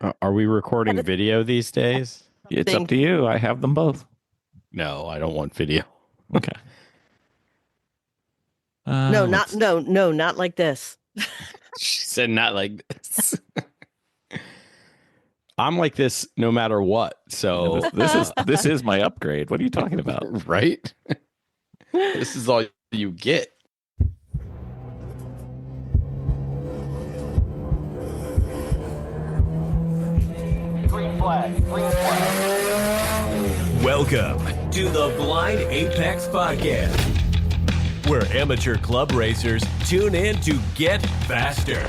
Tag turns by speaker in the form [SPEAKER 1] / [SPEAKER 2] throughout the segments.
[SPEAKER 1] Are we recording video these days?
[SPEAKER 2] It's up
[SPEAKER 3] Thing.
[SPEAKER 2] to you. I have them both.
[SPEAKER 1] No, I don't want video.
[SPEAKER 2] Okay.
[SPEAKER 3] No, not
[SPEAKER 2] Let's.
[SPEAKER 3] no, no, not like this.
[SPEAKER 1] She said not like this. I'm like this no matter what. So,
[SPEAKER 2] This is my upgrade. What are you talking about?
[SPEAKER 1] right? This is all you get.
[SPEAKER 4] Green flag. Green flag.
[SPEAKER 5] Welcome to the Blind Apex Podcast, where amateur club racers tune in to get faster.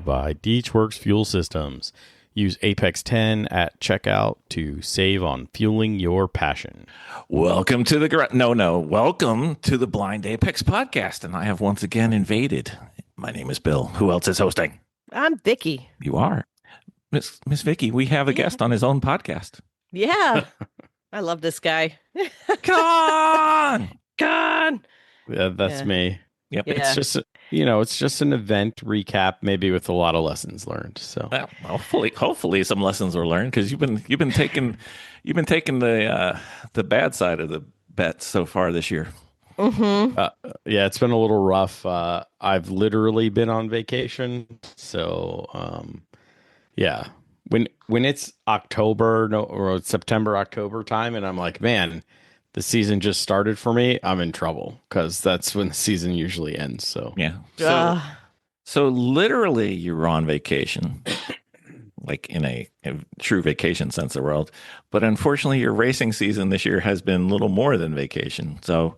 [SPEAKER 1] By Deechworks Fuel Systems. Use Apex 10 at checkout to save on fueling your passion.
[SPEAKER 2] Welcome to the Welcome to the Blind Apex Podcast, and I have once again invaded. My name is Bill. Who else is hosting?
[SPEAKER 3] I'm Vicky.
[SPEAKER 2] You are Miss Vicky. We have a guest on his own podcast.
[SPEAKER 3] Yeah. I love this guy.
[SPEAKER 2] Come on.
[SPEAKER 3] Gone.
[SPEAKER 1] Yeah, that's
[SPEAKER 3] Yeah.
[SPEAKER 1] me.
[SPEAKER 2] Yep.
[SPEAKER 3] Yeah.
[SPEAKER 1] It's just, it's just an event recap, maybe with a lot of lessons learned. So,
[SPEAKER 2] Well, hopefully some lessons were learned because you've been taking the bad side of the bet so far this year.
[SPEAKER 3] Mm-hmm.
[SPEAKER 1] yeah, it's been a little rough. I've literally been on vacation. So, yeah, when it's October, or September, October time, and I'm like, man, the season just started for me, I'm in trouble because that's when the season usually ends. So,
[SPEAKER 2] Yeah.
[SPEAKER 3] Uh,
[SPEAKER 2] So literally you were on vacation, like in a true vacation sense of the world. But unfortunately, your racing season this year has been little more than vacation. So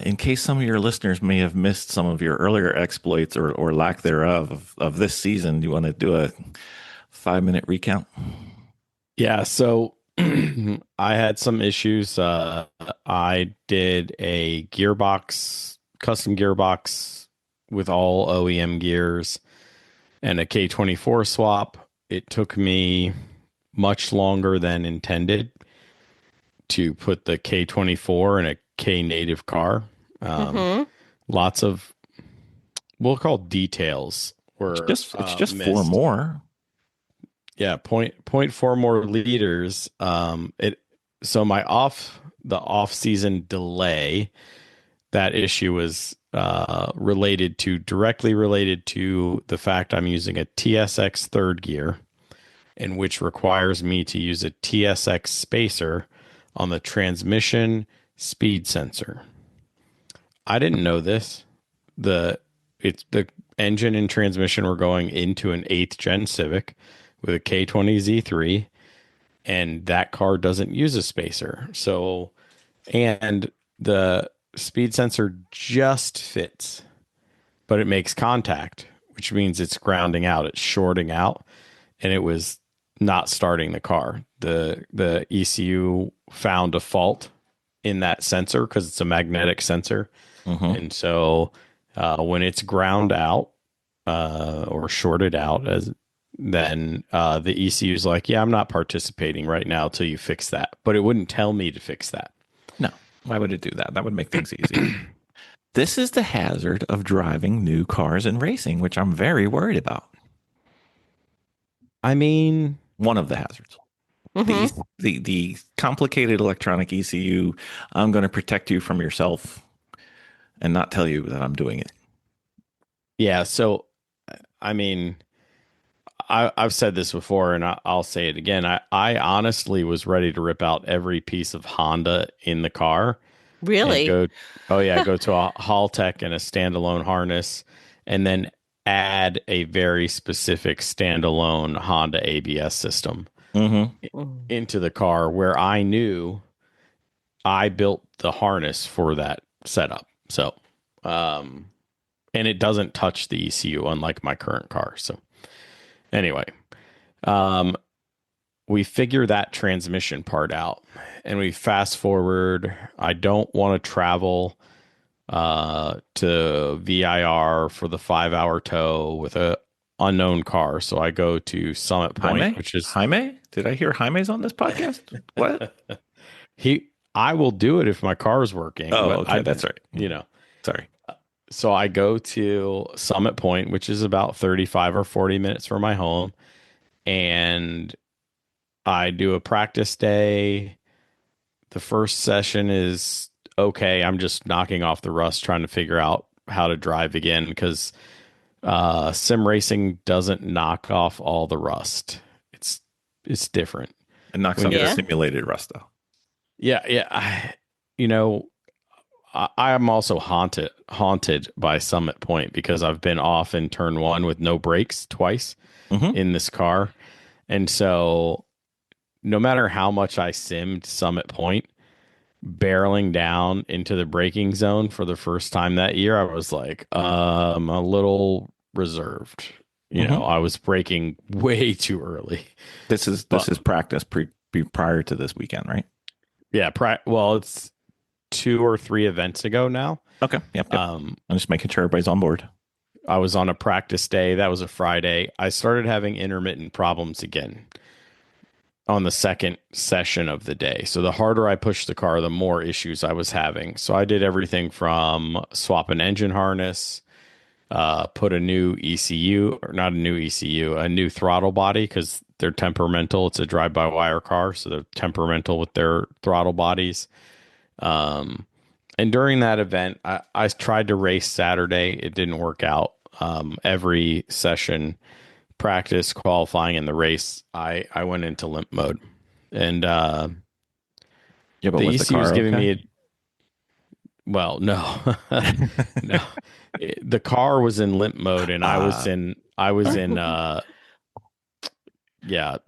[SPEAKER 2] in case some of your listeners may have missed some of your earlier exploits or lack thereof of this season, do you want to do a 5-minute recount?
[SPEAKER 1] yeah. So I had some issues. I did a custom gearbox with all OEM gears and a K24 swap. It took me much longer than intended to put the K24 in a K native car.
[SPEAKER 3] mhm.
[SPEAKER 1] Lots of, we'll call details were
[SPEAKER 2] It's just four
[SPEAKER 1] missed.
[SPEAKER 2] more.
[SPEAKER 1] Yeah, point four more liters. So the off season delay, that issue was directly related to the fact I'm using a TSX third gear, in which requires me to use a TSX spacer on the transmission speed sensor. I didn't know this. The engine and transmission were going into an 8th gen Civic with a K20Z3, and that car doesn't use a spacer. So, and the speed sensor just fits, but it makes contact, which means it's grounding out, it's shorting out, and it was not starting the car. The ECU found a fault in that sensor because it's a magnetic sensor.
[SPEAKER 2] Mhm.
[SPEAKER 1] And so when it's ground out or shorted out, then the ECU is like, yeah, I'm not participating right now till you fix that. But it wouldn't tell me to fix that.
[SPEAKER 2] No, why would it do that? That would make things easy. This is the hazard of driving new cars and racing, which I'm very worried about.
[SPEAKER 1] I mean,
[SPEAKER 2] One of the hazards.
[SPEAKER 3] Mhm.
[SPEAKER 2] The complicated electronic ECU, I'm going to protect you from yourself and not tell you that I'm doing it.
[SPEAKER 1] yeah. So, I mean, I've said this before, and I'll say it again. I honestly was ready to rip out every piece of Honda in the car.
[SPEAKER 3] Really?
[SPEAKER 1] And go to a Haltech and a standalone harness, and then add a very specific standalone Honda ABS system
[SPEAKER 2] Mm-hmm.
[SPEAKER 3] Mm.
[SPEAKER 1] into the car, where I knew I built the harness for that setup. So, and it doesn't touch the ECU, unlike my current car. So, anyway, we figure that transmission part out, and we fast forward. I don't want to travel to VIR for the 5-hour tow with a unknown car, so I go to Summit Point,
[SPEAKER 2] Jaime?
[SPEAKER 1] which is
[SPEAKER 2] Jaime? Did I hear Jaime's on this podcast? What?
[SPEAKER 1] he I will do it if my car's working.
[SPEAKER 2] Oh,
[SPEAKER 1] but
[SPEAKER 2] okay, that's right.
[SPEAKER 1] You know,
[SPEAKER 2] Sorry.
[SPEAKER 1] so I go to Summit Point, which is about 35 or 40 minutes from my home, and I do a practice day. The first session is okay. I'm just knocking off the rust, trying to figure out how to drive again because sim racing doesn't knock off all the rust. It's different.
[SPEAKER 2] It knocks
[SPEAKER 1] When
[SPEAKER 2] off the
[SPEAKER 3] Yeah.
[SPEAKER 2] simulated rust, though.
[SPEAKER 1] Yeah. You know, I am also haunted by Summit Point because I've been off in turn one with no brakes twice
[SPEAKER 2] Mhm.
[SPEAKER 1] in this car. And so no matter how much I simmed Summit Point, barreling down into the braking zone for the first time that year, I was like, a little reserved. You know, I was braking way too early.
[SPEAKER 2] This is practice prior to this weekend, right?
[SPEAKER 1] Yeah, well, it's 2 or 3 events ago now.
[SPEAKER 2] Okay. Yep.
[SPEAKER 1] Um,
[SPEAKER 2] I'm just making sure everybody's on board.
[SPEAKER 1] I was on a practice day. That was a Friday. I started having intermittent problems again on the second session of the day. So the harder I pushed the car, the more issues I was having. So I did everything from swap an engine harness, put a new ECU, or not a new ECU, a new throttle body because they're temperamental. It's a drive-by-wire car, so they're temperamental with their throttle bodies. And during that event, I tried to race Saturday. It didn't work out. Every session, practice, qualifying, and the race, I went into limp mode. And
[SPEAKER 2] Yeah, but
[SPEAKER 1] the
[SPEAKER 2] was the
[SPEAKER 1] ECU was
[SPEAKER 2] car
[SPEAKER 1] giving
[SPEAKER 2] okay?
[SPEAKER 1] me well, no. No. The car was in limp mode and I was in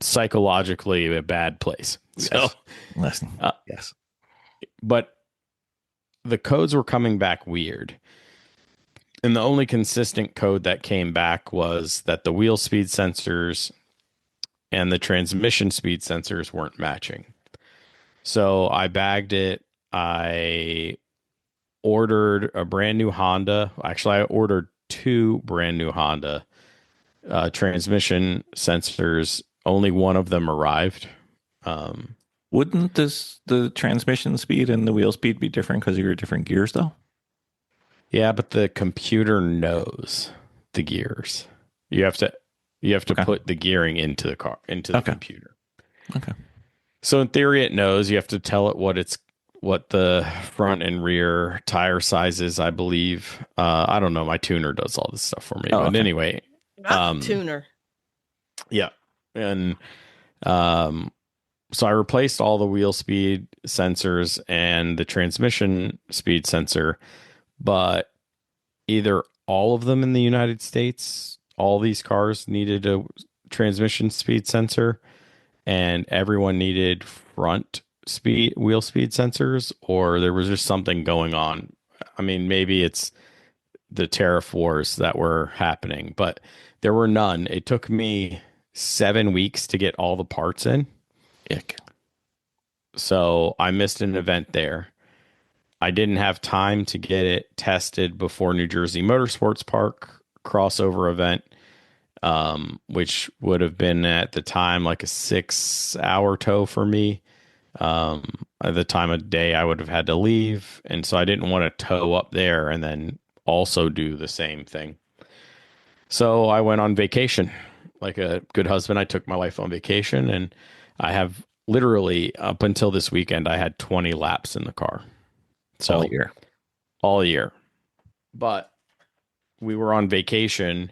[SPEAKER 1] psychologically a bad place. So
[SPEAKER 2] Yes. Listen.
[SPEAKER 1] uh,
[SPEAKER 2] Yes.
[SPEAKER 1] but the codes were coming back weird. And the only consistent code that came back was that the wheel speed sensors and the transmission speed sensors weren't matching. So I bagged it. I ordered a brand new Honda. Actually, I ordered 2 brand new Honda transmission sensors. Only one of them arrived.
[SPEAKER 2] Wouldn't the transmission speed and the wheel speed be different because of your different gears, though?
[SPEAKER 1] Yeah, but the computer knows the gears. You have to
[SPEAKER 2] Okay.
[SPEAKER 1] put the gearing into the car, into the
[SPEAKER 2] Okay.
[SPEAKER 1] computer.
[SPEAKER 2] Okay.
[SPEAKER 1] So in theory it knows. You have to tell it what the front and rear tire sizes, I believe. I don't know. My tuner does all this stuff for me.
[SPEAKER 2] Oh,
[SPEAKER 1] But
[SPEAKER 2] okay.
[SPEAKER 1] anyway,
[SPEAKER 3] Tuner.
[SPEAKER 1] yeah. And so I replaced all the wheel speed sensors and the transmission speed sensor, but either all of them in the United States, all these cars needed a transmission speed sensor and everyone needed front wheel speed sensors, or there was just something going on. I mean, maybe it's the tariff wars that were happening, but there were none. It took me 7 weeks to get all the parts in.
[SPEAKER 2] Ick.
[SPEAKER 1] So I missed an event there. I didn't have time to get it tested before New Jersey Motorsports Park crossover event, which would have been at the time like a 6-hour tow for me. At the time of day I would have had to leave. And so I didn't want to tow up there and then also do the same thing. So I went on vacation. Like a good husband, I took my wife on vacation, and I have literally up until this weekend, I had 20 laps in the car. So all year. But we were on vacation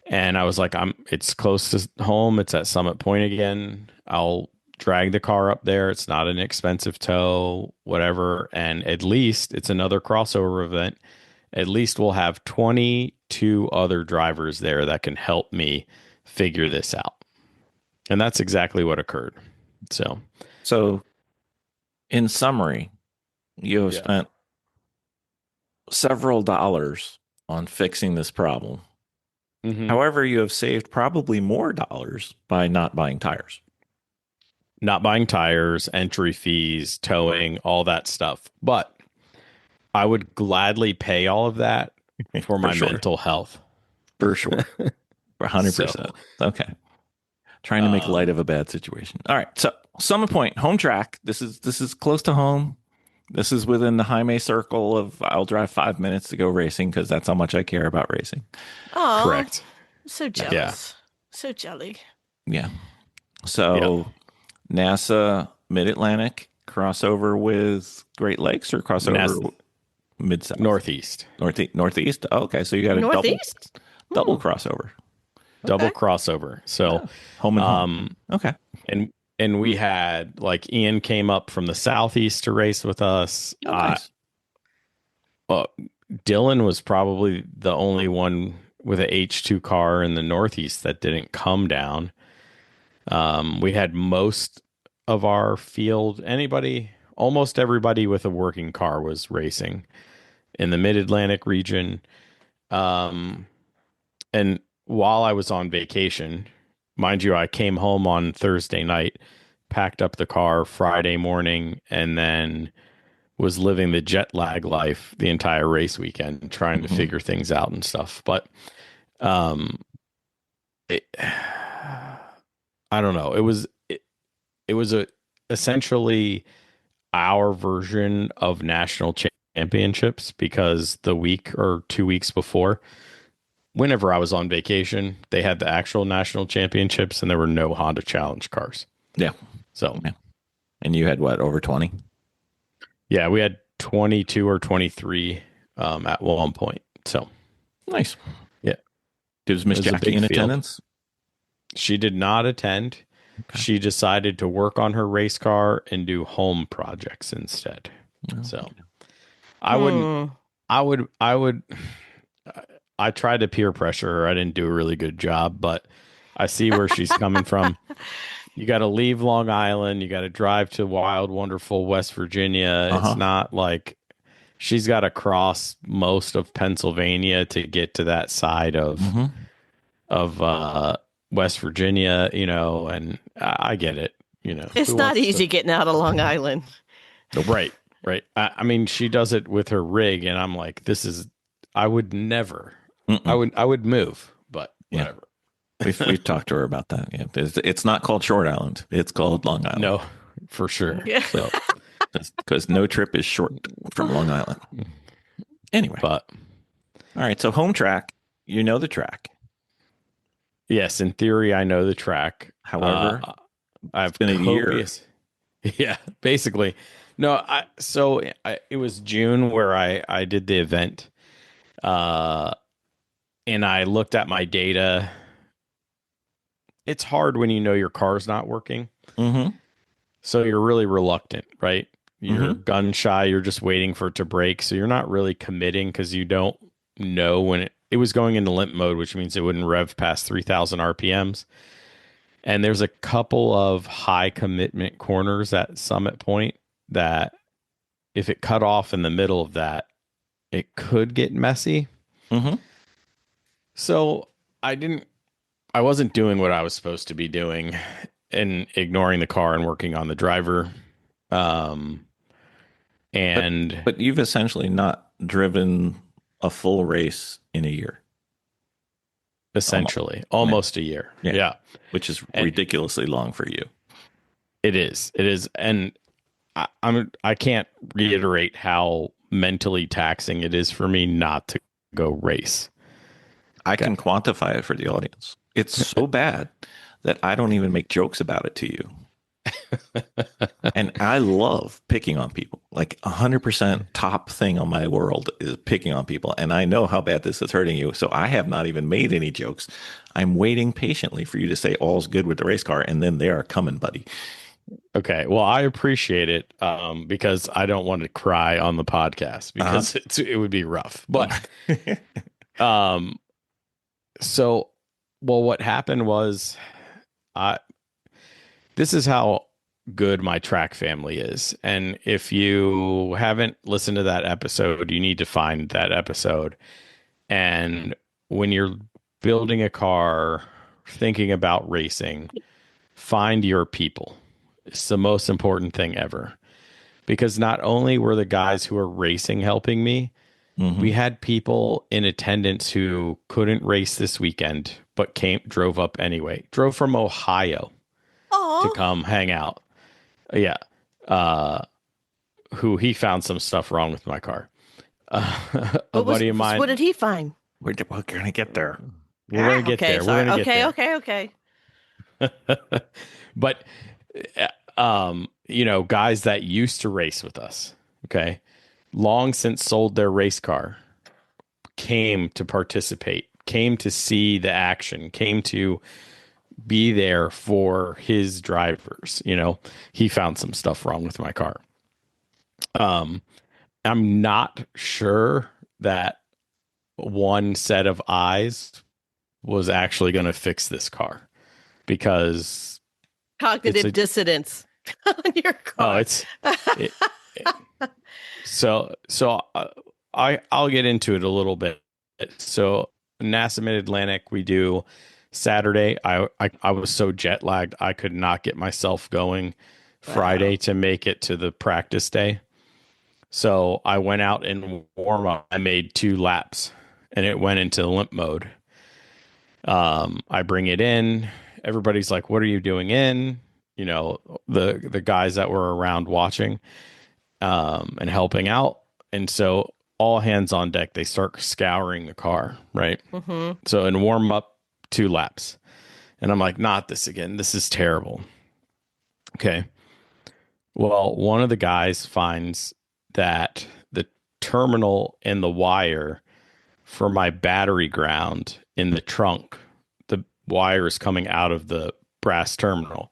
[SPEAKER 1] and I was like, it's close to home. It's at Summit Point again. I'll drag the car up there. It's not an expensive tow, whatever. And at least it's another crossover event. At least we'll have 22 other drivers there that can help me figure this out. And that's exactly what occurred. So
[SPEAKER 2] In summary, you have spent several dollars on fixing this problem.
[SPEAKER 1] mhm.
[SPEAKER 2] However, you have saved probably more dollars by not buying tires.
[SPEAKER 1] Not buying tires, entry fees, towing, all that stuff. But I would gladly pay all of that for my
[SPEAKER 2] sure.
[SPEAKER 1] mental health.
[SPEAKER 2] For sure. 100%. Okay. Trying to make light of a bad situation. All right. So Summit Point, home track. This is close to home. This is within the Jaime circle of I'll drive 5 minutes to go racing because that's how much I care about racing.
[SPEAKER 3] Oh,
[SPEAKER 1] Correct.
[SPEAKER 3] so jealous. So jelly.
[SPEAKER 2] Yeah. So NASA Mid-Atlantic crossover with Great Lakes or crossover Mid-South?
[SPEAKER 1] Northeast.
[SPEAKER 2] Northeast. Oh, okay. So you got a
[SPEAKER 3] Northeast?
[SPEAKER 2] double crossover.
[SPEAKER 1] Double crossover. So
[SPEAKER 2] Home and home. Okay.
[SPEAKER 1] and we had like Ian came up from the southeast to race with us.
[SPEAKER 2] Oh, nice.
[SPEAKER 1] Dylan was probably the only one with a H2 car in the northeast that didn't come down. We had most of our field, almost everybody with a working car was racing in the Mid-Atlantic region. And while I was on vacation, mind you, I came home on Thursday night, packed up the car Friday morning, and then was living the jet lag life the entire race weekend, trying to figure things out and stuff. But I don't know. It was essentially our version of national championships, because the week or 2 weeks before, whenever I was on vacation, they had the actual national championships and there were no Honda Challenge cars.
[SPEAKER 2] Yeah.
[SPEAKER 1] So,
[SPEAKER 2] and you had what, over 20?
[SPEAKER 1] Yeah, we had 22 or 23 at one point. So
[SPEAKER 2] nice.
[SPEAKER 1] Yeah.
[SPEAKER 2] Was Miss Jackie in attendance?
[SPEAKER 1] She did not attend. Okay. She decided to work on her race car and do home projects instead. Oh, so okay. I tried to peer pressure her. I didn't do a really good job, but I see where she's coming from. You got to leave Long Island. You got to drive to wild, wonderful West Virginia. It's not like she's got to cross most of Pennsylvania to get to that side of West Virginia, and I get it.
[SPEAKER 3] It's not easy getting out of Long Island.
[SPEAKER 1] Right. I mean, she does it with her rig, and I'm like, I would never. I would move, but whatever.
[SPEAKER 2] We've talked to her about that. Yeah, it's not called Short Island; it's called Long Island.
[SPEAKER 1] No, for sure.
[SPEAKER 3] Yeah.
[SPEAKER 1] So,
[SPEAKER 2] because no trip is short from Long Island. Anyway, all right. So home track, the track.
[SPEAKER 1] Yes, in theory, I know the track.
[SPEAKER 2] However,
[SPEAKER 1] I've
[SPEAKER 2] been a year.
[SPEAKER 1] Yeah, basically. No, it was June where I did the event, and I looked at my data. It's hard when your car's not working. So you're really reluctant, right? You're gun shy. You're just waiting for it to break. So you're not really committing because you don't know when it was going into limp mode, which means it wouldn't rev past 3,000 RPMs. And there's a couple of high commitment corners at Summit Point that if it cut off in the middle of that, it could get messy. So I wasn't doing what I was supposed to be doing and ignoring the car and working on the driver. But
[SPEAKER 2] you've essentially not driven a full race in a year.
[SPEAKER 1] Essentially, almost a year. Yeah.
[SPEAKER 2] Which is ridiculously long for you.
[SPEAKER 1] It is. And I can't reiterate how mentally taxing it is for me not to go race.
[SPEAKER 2] I can quantify it for the audience. It's so bad that I don't even make jokes about it to you. And I love picking on people. Like 100% top thing on my world is picking on people. And I know how bad this is hurting you. So I have not even made any jokes. I'm waiting patiently for you to say all's good with the race car. And then they are coming, buddy.
[SPEAKER 1] Okay. Well, I appreciate it because I don't want to cry on the podcast because it would be rough. But what happened was this is how good my track family is. And if you haven't listened to that episode, you need to find that episode. And when you're building a car, thinking about racing, find your people. It's the most important thing ever. Because not only were the guys who are racing helping me, we had people in attendance who couldn't race this weekend, but drove up anyway. Drove from Ohio to come hang out. Yeah. Uh, who he found some stuff wrong with my car. A buddy of mine.
[SPEAKER 3] What did he find?
[SPEAKER 2] We're going to get there.
[SPEAKER 1] We're going to get
[SPEAKER 3] Okay,
[SPEAKER 1] there.
[SPEAKER 3] sorry.
[SPEAKER 1] We're going to get
[SPEAKER 3] Okay.
[SPEAKER 1] there. But, guys that used to race with us, okay, long since sold their race car, came to participate, came to see the action, came to be there for his drivers. He found some stuff wrong with my car. I'm not sure that one set of eyes was actually going to fix this car because
[SPEAKER 3] Cognitive dissonance on your car.
[SPEAKER 1] it, I'll get into it a little bit. So NASA Mid Atlantic, we do Saturday. I was so jet lagged I could not get myself going Friday to make it to the practice day. So I went out and warm up. I made 2 laps and it went into limp mode. I bring it in. Everybody's like, "What are you doing in?" The guys that were around watching and helping out. And so all hands on deck, they start scouring the car, right?
[SPEAKER 3] Mm-hmm.
[SPEAKER 1] So in warm up, 2 laps. And I'm like, not this again. This is terrible. Okay. Well, one of the guys finds that the terminal and the wire for my battery ground in the trunk, the wire is coming out of the brass terminal.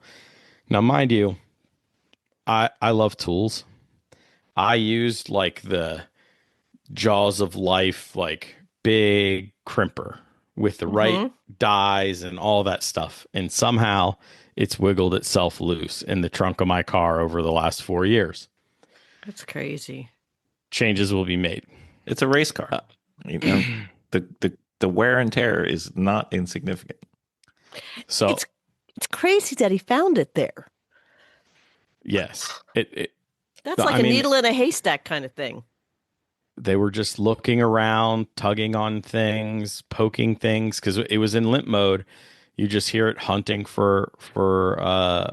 [SPEAKER 1] Now, mind you, I love tools. I used like the Jaws of Life, like big crimper with the right dies and all that stuff. And somehow it's wiggled itself loose in the trunk of my car over the last 4 years.
[SPEAKER 3] That's crazy.
[SPEAKER 1] Changes will be made.
[SPEAKER 2] It's a race car. The wear and tear is not insignificant.
[SPEAKER 1] So
[SPEAKER 3] it's crazy that he found it there.
[SPEAKER 1] yes,
[SPEAKER 3] That's like a needle in a haystack kind of thing.
[SPEAKER 1] They were just looking around, tugging on things, poking things, because it was in limp mode. You just hear it hunting for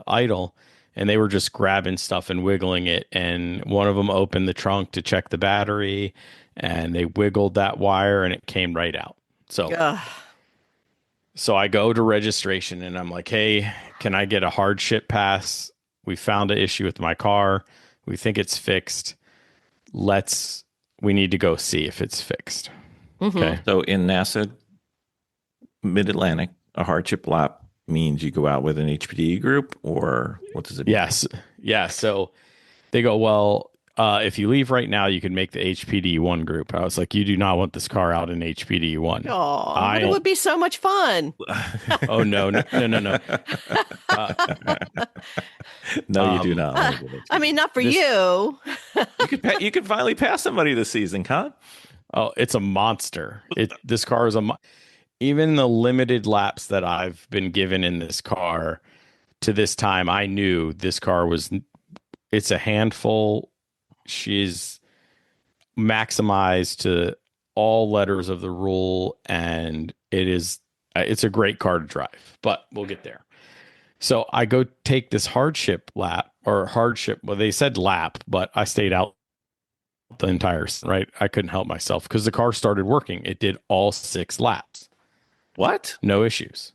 [SPEAKER 1] idle, and they were just grabbing stuff and wiggling it. And one of them opened the trunk to check the battery, and they wiggled that wire, and it came right out. So I go to registration, and I'm like, "Hey, can I get a hardship pass? We found an issue with my car. We think it's fixed. We need to go see if it's fixed."
[SPEAKER 3] Mm-hmm.
[SPEAKER 1] Okay.
[SPEAKER 2] So in NASA Mid-Atlantic, a hardship lap means you go out with an HPD group, or what does it mean?
[SPEAKER 1] Yes. Yeah. So they go, "Well, if you leave right now, you can make the HPD 1 group." I was like, "You do not want this car out in HPD 1.
[SPEAKER 3] Oh, it would be so much fun.
[SPEAKER 1] Oh, no.
[SPEAKER 2] No, you do not. want to go to
[SPEAKER 3] I mean, not for you.
[SPEAKER 2] you could finally pass somebody this season, huh?
[SPEAKER 1] Oh, it's a monster. This car is even the limited laps that I've been given in this car to this time, I knew this car it's a handful. She's maximized to all letters of the rule, and it's a great car to drive, but we'll get there. So I go take this hardship lap or hardship. Well, they said lap, but I stayed out the entire, right? I couldn't help myself because the car started working. It did all 6 laps.
[SPEAKER 2] What?
[SPEAKER 1] No issues.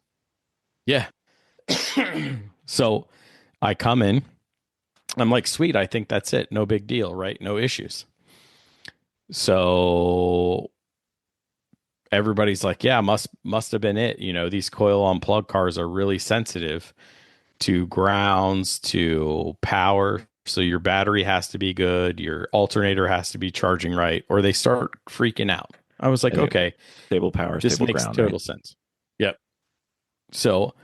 [SPEAKER 1] Yeah. So I come in. I'm like, sweet, I think that's it. No big deal, right? No issues. So everybody's like, yeah, must have been it. These coil on plug cars are really sensitive to grounds, to power. So your battery has to be good. Your alternator has to be charging right, or they start freaking out. I was like, okay,
[SPEAKER 2] stable power,
[SPEAKER 1] this
[SPEAKER 2] stable
[SPEAKER 1] makes
[SPEAKER 2] ground,
[SPEAKER 1] total
[SPEAKER 2] right?
[SPEAKER 1] sense. Yep. So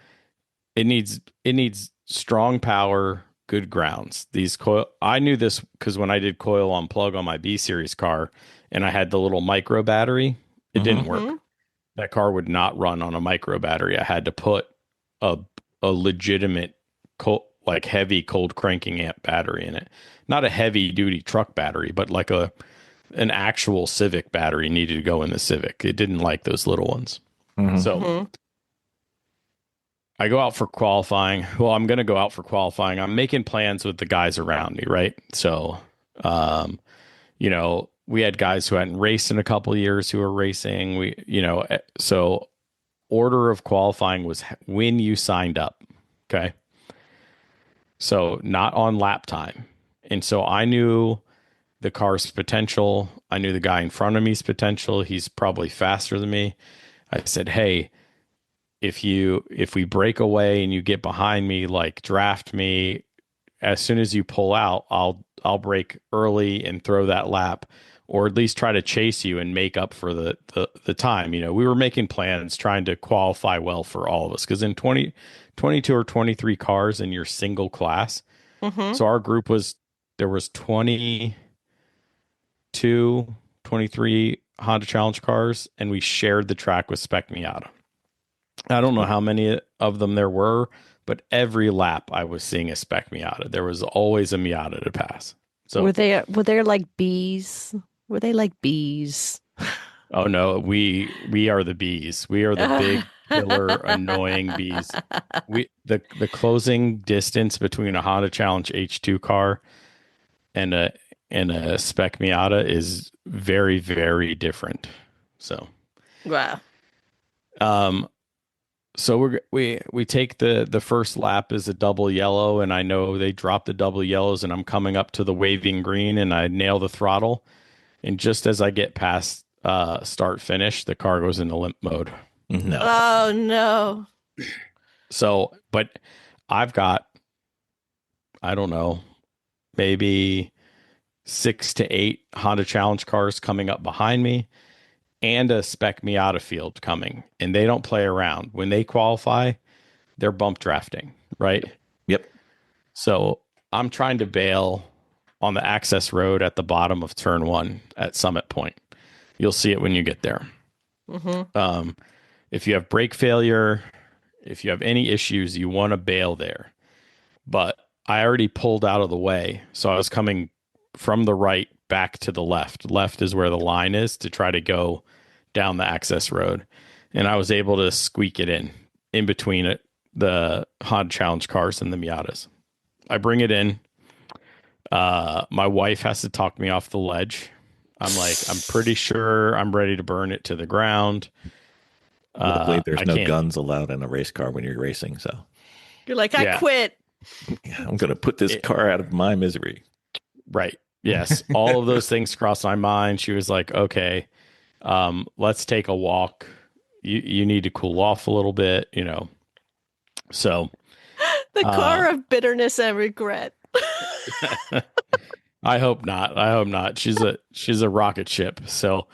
[SPEAKER 1] it needs strong power, good grounds. These coil, I knew this because when I did coil on plug on my B series car, and I had the little micro battery, it didn't work. That car would not run on a micro battery. I had to put a legitimate like heavy cold cranking amp battery in it. Not a heavy duty truck battery, but like an actual Civic battery needed to go in the Civic. It didn't like those little ones. So I go out for qualifying. Well, I'm going to go out for qualifying. I'm making plans with the guys around me, right? So, um, we had guys who hadn't raced in a couple of years who were racing. So order of qualifying was when you signed up. Okay. So not on lap time. And so I knew the car's potential. I knew the guy in front of me's potential. He's probably faster than me. I said, hey, if we break away and you get behind me, like draft me, as soon as you pull out, I'll break early and throw that lap, or at least try to chase you and make up for the time. We were making plans trying to qualify well for all of us, because in 22 or 23 cars in your single class.
[SPEAKER 3] Mm-hmm.
[SPEAKER 1] So our group there was 22, 23 Honda Challenge cars, and we shared the track with Spec Miata. I don't know how many of them there were, but every lap I was seeing a Spec Miata. There was always a Miata to pass. So
[SPEAKER 3] Were they like bees? Were they like bees?
[SPEAKER 1] oh no, we are the bees. We are the big killer annoying bees. The closing distance between a Honda Challenge H2 car and a Spec Miata is very, very different. So
[SPEAKER 3] Wow.
[SPEAKER 1] So we take the first lap as a double yellow, and I know they drop the double yellows, and I'm coming up to the waving green, and I nail the throttle, and just as I get past start finish, the car goes into limp mode.
[SPEAKER 2] No.
[SPEAKER 3] Oh no.
[SPEAKER 1] So, but I've got, I don't know, maybe 6 to 8 Honda Challenge cars coming up behind me, and a Spec Miata field coming, and they don't play around. When they qualify, they're bump drafting, right?
[SPEAKER 2] Yep.
[SPEAKER 1] So I'm trying to bail on the access road at the bottom of turn 1 at Summit Point. You'll see it when you get there.
[SPEAKER 3] Mm-hmm.
[SPEAKER 1] If you have brake failure, if you have any issues, you want to bail there. But I already pulled out of the way, so I was coming from the right back to the left. Left is where the line is to try to go down the access road. And I was able to squeak it in between the Honda Challenge cars and the Miatas. I bring it in. My wife has to talk me off the ledge. I'm like, I'm pretty sure I'm ready to burn it to the ground.
[SPEAKER 2] Luckily, there's
[SPEAKER 1] I
[SPEAKER 2] no
[SPEAKER 1] can't-
[SPEAKER 2] guns allowed in a race car when you're racing. So
[SPEAKER 3] You're like, I
[SPEAKER 1] Yeah.
[SPEAKER 3] quit.
[SPEAKER 2] I'm going to put this car out of my misery.
[SPEAKER 1] Right. Yes. All of those things crossed my mind. She was like, okay, let's take a walk. You need to cool off a little bit, So
[SPEAKER 3] The car of bitterness and regret.
[SPEAKER 1] I hope not. I hope not. She's a rocket ship. So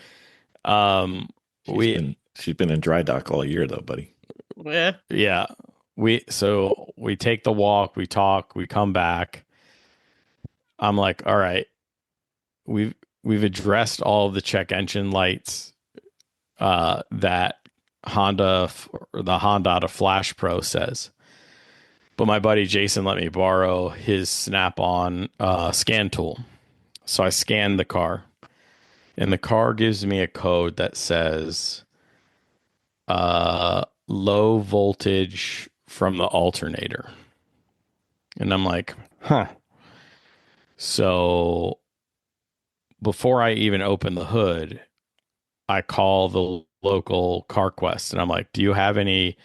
[SPEAKER 2] She's been in dry dock all year though, buddy.
[SPEAKER 3] Yeah.
[SPEAKER 1] we take the walk, we talk, we come back. I'm like, all right, we've addressed all of the check engine lights that the Honda Flash Pro says. But my buddy Jason let me borrow his Snap-on scan tool. So I scanned the car, and the car gives me a code that says low voltage from the alternator. And I'm like, huh. So before I even open the hood, I call the local CarQuest, and I'm like, do you have any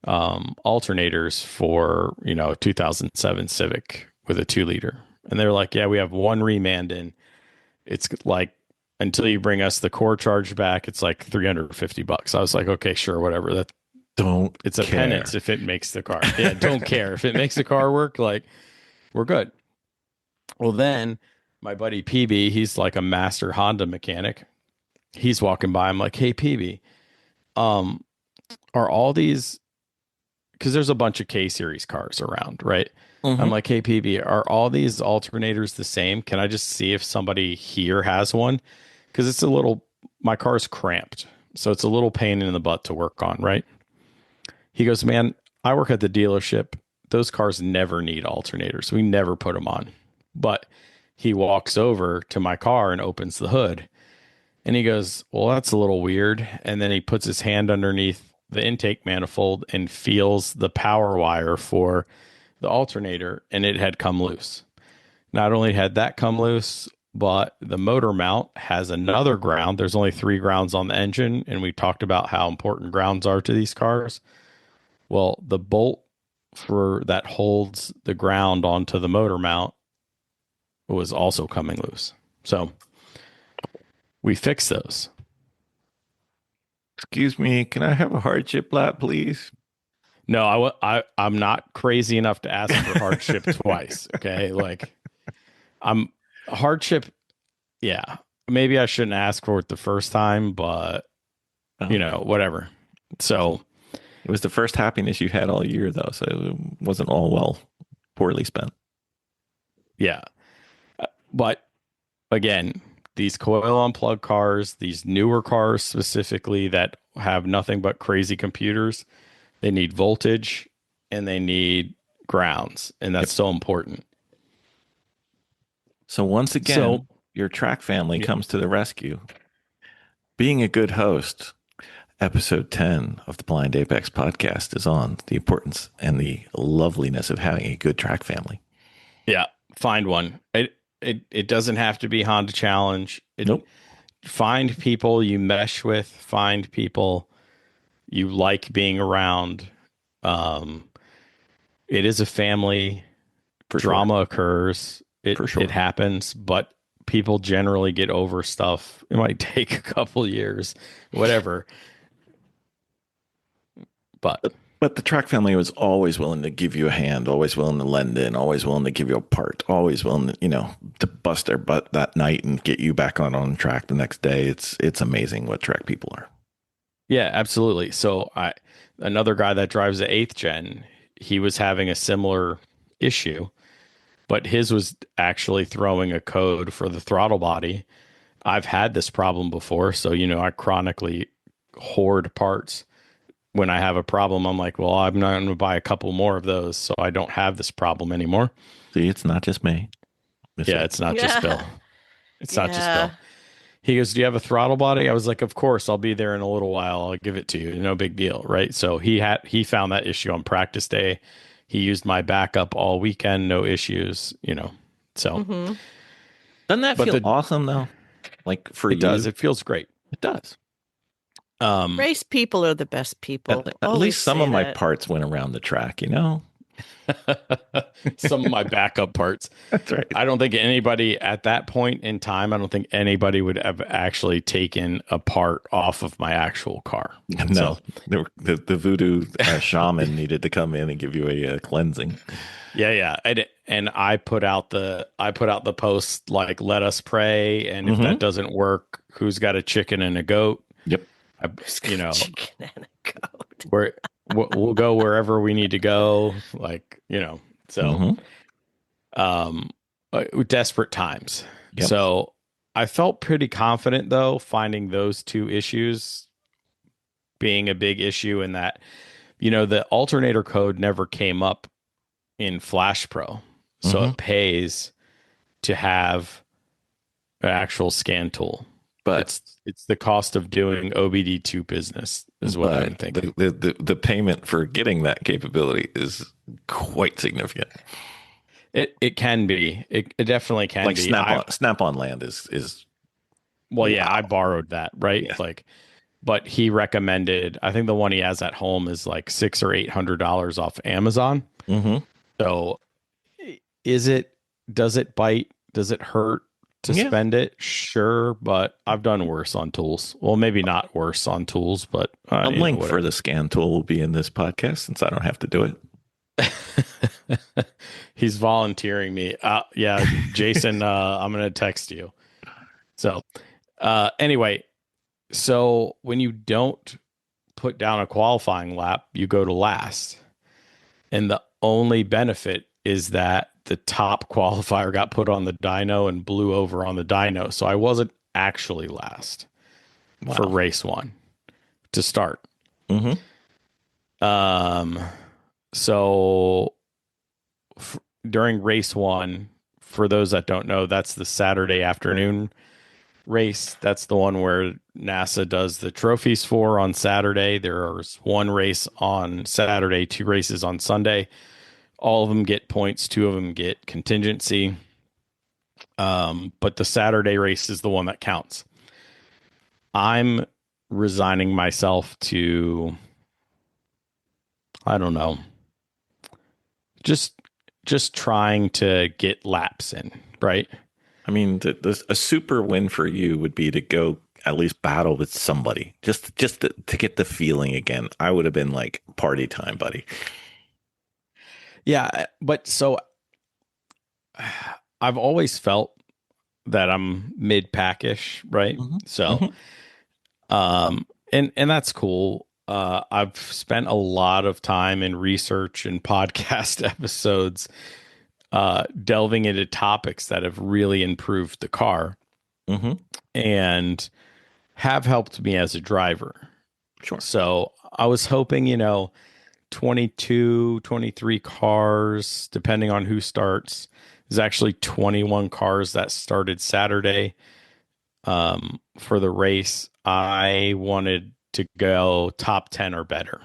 [SPEAKER 1] alternators for 2007 Civic with a 2-liter? And they're like, yeah, we have one Remandin. It's like, until you bring us the core charge back, it's like $350. I was like, okay, sure, whatever. It's a penance if it makes the car. Yeah, don't care if it makes the car work. Like, we're good. Well, then my buddy PB, he's like a master Honda mechanic. He's walking by. I'm like, hey PB, are all these, because there's a bunch of K series cars around, right?
[SPEAKER 2] Mm-hmm.
[SPEAKER 1] I'm like, hey PB, are all these alternators the same? Can I just see if somebody here has one? Because my car's cramped, so it's a little pain in the butt to work on, right? He goes, man, I work at the dealership. Those cars never need alternators. We never put them on. But he walks over to my car and opens the hood. And he goes, well, that's a little weird. And then he puts his hand underneath the intake manifold and feels the power wire for the alternator, and it had come loose. Not only had that come loose, but the motor mount has another ground. There's only 3 grounds on the engine, and we talked about how important grounds are to these cars. Well, the bolt for that holds the ground onto the motor mount was also coming loose. So we fixed those.
[SPEAKER 2] Excuse me, can I have a hardship lap, please?
[SPEAKER 1] No, I'm not crazy enough to ask for hardship twice. Okay. Like I'm hardship. Yeah. Maybe I shouldn't ask for it the first time, but whatever. So
[SPEAKER 2] it was the first happiness you had all year though. So it wasn't all poorly spent.
[SPEAKER 1] Yeah. But again, these coil unplug cars, these newer cars specifically that have nothing but crazy computers, they need voltage and they need grounds. And that's so important.
[SPEAKER 2] So once again, your track family comes to the rescue. Being a good host, episode 10 of the Blind Apex podcast is on the importance and the loveliness of having a good track family.
[SPEAKER 1] Yeah. Find one. It doesn't have to be Honda Challenge.
[SPEAKER 2] Nope.
[SPEAKER 1] Find people you mesh with. Find people you like being around. It is a family. Drama occurs. It happens, but people generally get over stuff. It might take a couple years, whatever.
[SPEAKER 2] But the track family was always willing to give you a hand, always willing to lend in, always willing to give you a part, always willing to, to bust their butt that night and get you back on track the next day. It's amazing what track people are.
[SPEAKER 1] Yeah, absolutely. So another guy that drives the 8th gen, he was having a similar issue, but his was actually throwing a code for the throttle body. I've had this problem before, so I chronically hoard parts. When I have a problem, I'm like, well, I'm not going to buy a couple more of those so I don't have this problem anymore.
[SPEAKER 2] See, it's not just me.
[SPEAKER 1] It's not just Bill. It's not just Bill. He goes, do you have a throttle body? I was like, of course, I'll be there in a little while. I'll give it to you. No big deal, right? So he found that issue on practice day. He used my backup all weekend, no issues, So
[SPEAKER 2] doesn't that feel awesome though? Like for you?
[SPEAKER 1] It does. It feels great.
[SPEAKER 2] It does.
[SPEAKER 3] Race people are the best people.
[SPEAKER 2] At least some of my parts went around the track,
[SPEAKER 1] Some of my backup parts.
[SPEAKER 2] That's right.
[SPEAKER 1] I don't think anybody at that point in time, I don't think anybody would have actually taken a part off of my actual car.
[SPEAKER 2] No, the voodoo shaman needed to come in and give you a cleansing.
[SPEAKER 1] Yeah. And I put out the post like, let us pray. And if that doesn't work, who's got a chicken and a goat?
[SPEAKER 2] Yep.
[SPEAKER 3] Chicken and a goat.
[SPEAKER 1] We'll go wherever we need to go. Like, desperate times. Yep. So I felt pretty confident though, finding those two issues being a big issue in that, the alternator code never came up in Flash Pro. So it pays to have an actual scan tool. But it's the cost of doing OBD2 business is what I'm thinking.
[SPEAKER 2] The payment for getting that capability is quite significant.
[SPEAKER 1] It can be. It definitely can be.
[SPEAKER 2] Snap-on land is.
[SPEAKER 1] Well, yeah, I borrowed that, right? Yeah. But he recommended. I think the one he has at home is like $600 or $800 off Amazon.
[SPEAKER 2] Mm-hmm.
[SPEAKER 1] So, does it bite? Does it hurt to spend it? Sure, but I've done worse on tools. Well, maybe not worse on tools, but
[SPEAKER 2] a link for the scan tool will be in this podcast since I don't have to do
[SPEAKER 1] it. He's volunteering me. Yeah, Jason, I'm going to text you. So, anyway, so when you don't put down a qualifying lap, you go to last. And the only benefit is that the top qualifier got put on the dyno and blew over on the dyno. So I wasn't actually last for race 1 to start.
[SPEAKER 2] Mm-hmm.
[SPEAKER 1] So during race 1, for those that don't know, that's the Saturday afternoon race, that's the one where NASA does the trophies for on Saturday. There's one race on Saturday, 2 races on Sunday. All of them get points, 2 of them get contingency. But the Saturday race is the one that counts. I'm resigning myself to, I don't know, just trying to get laps in, right?
[SPEAKER 2] I mean, a super win for you would be to go at least battle with somebody, just to get the feeling again. I would have been like, party time, buddy.
[SPEAKER 1] Yeah, but so I've always felt that I'm mid-packish, right? So, and that's cool. I've spent a lot of time in research and podcast episodes delving into topics that have really improved the car and have helped me as a driver.
[SPEAKER 2] Sure.
[SPEAKER 1] So I was hoping, 22, 23 cars, depending on who starts. There's actually 21 cars that started Saturday for the race. I wanted to go top 10 or better.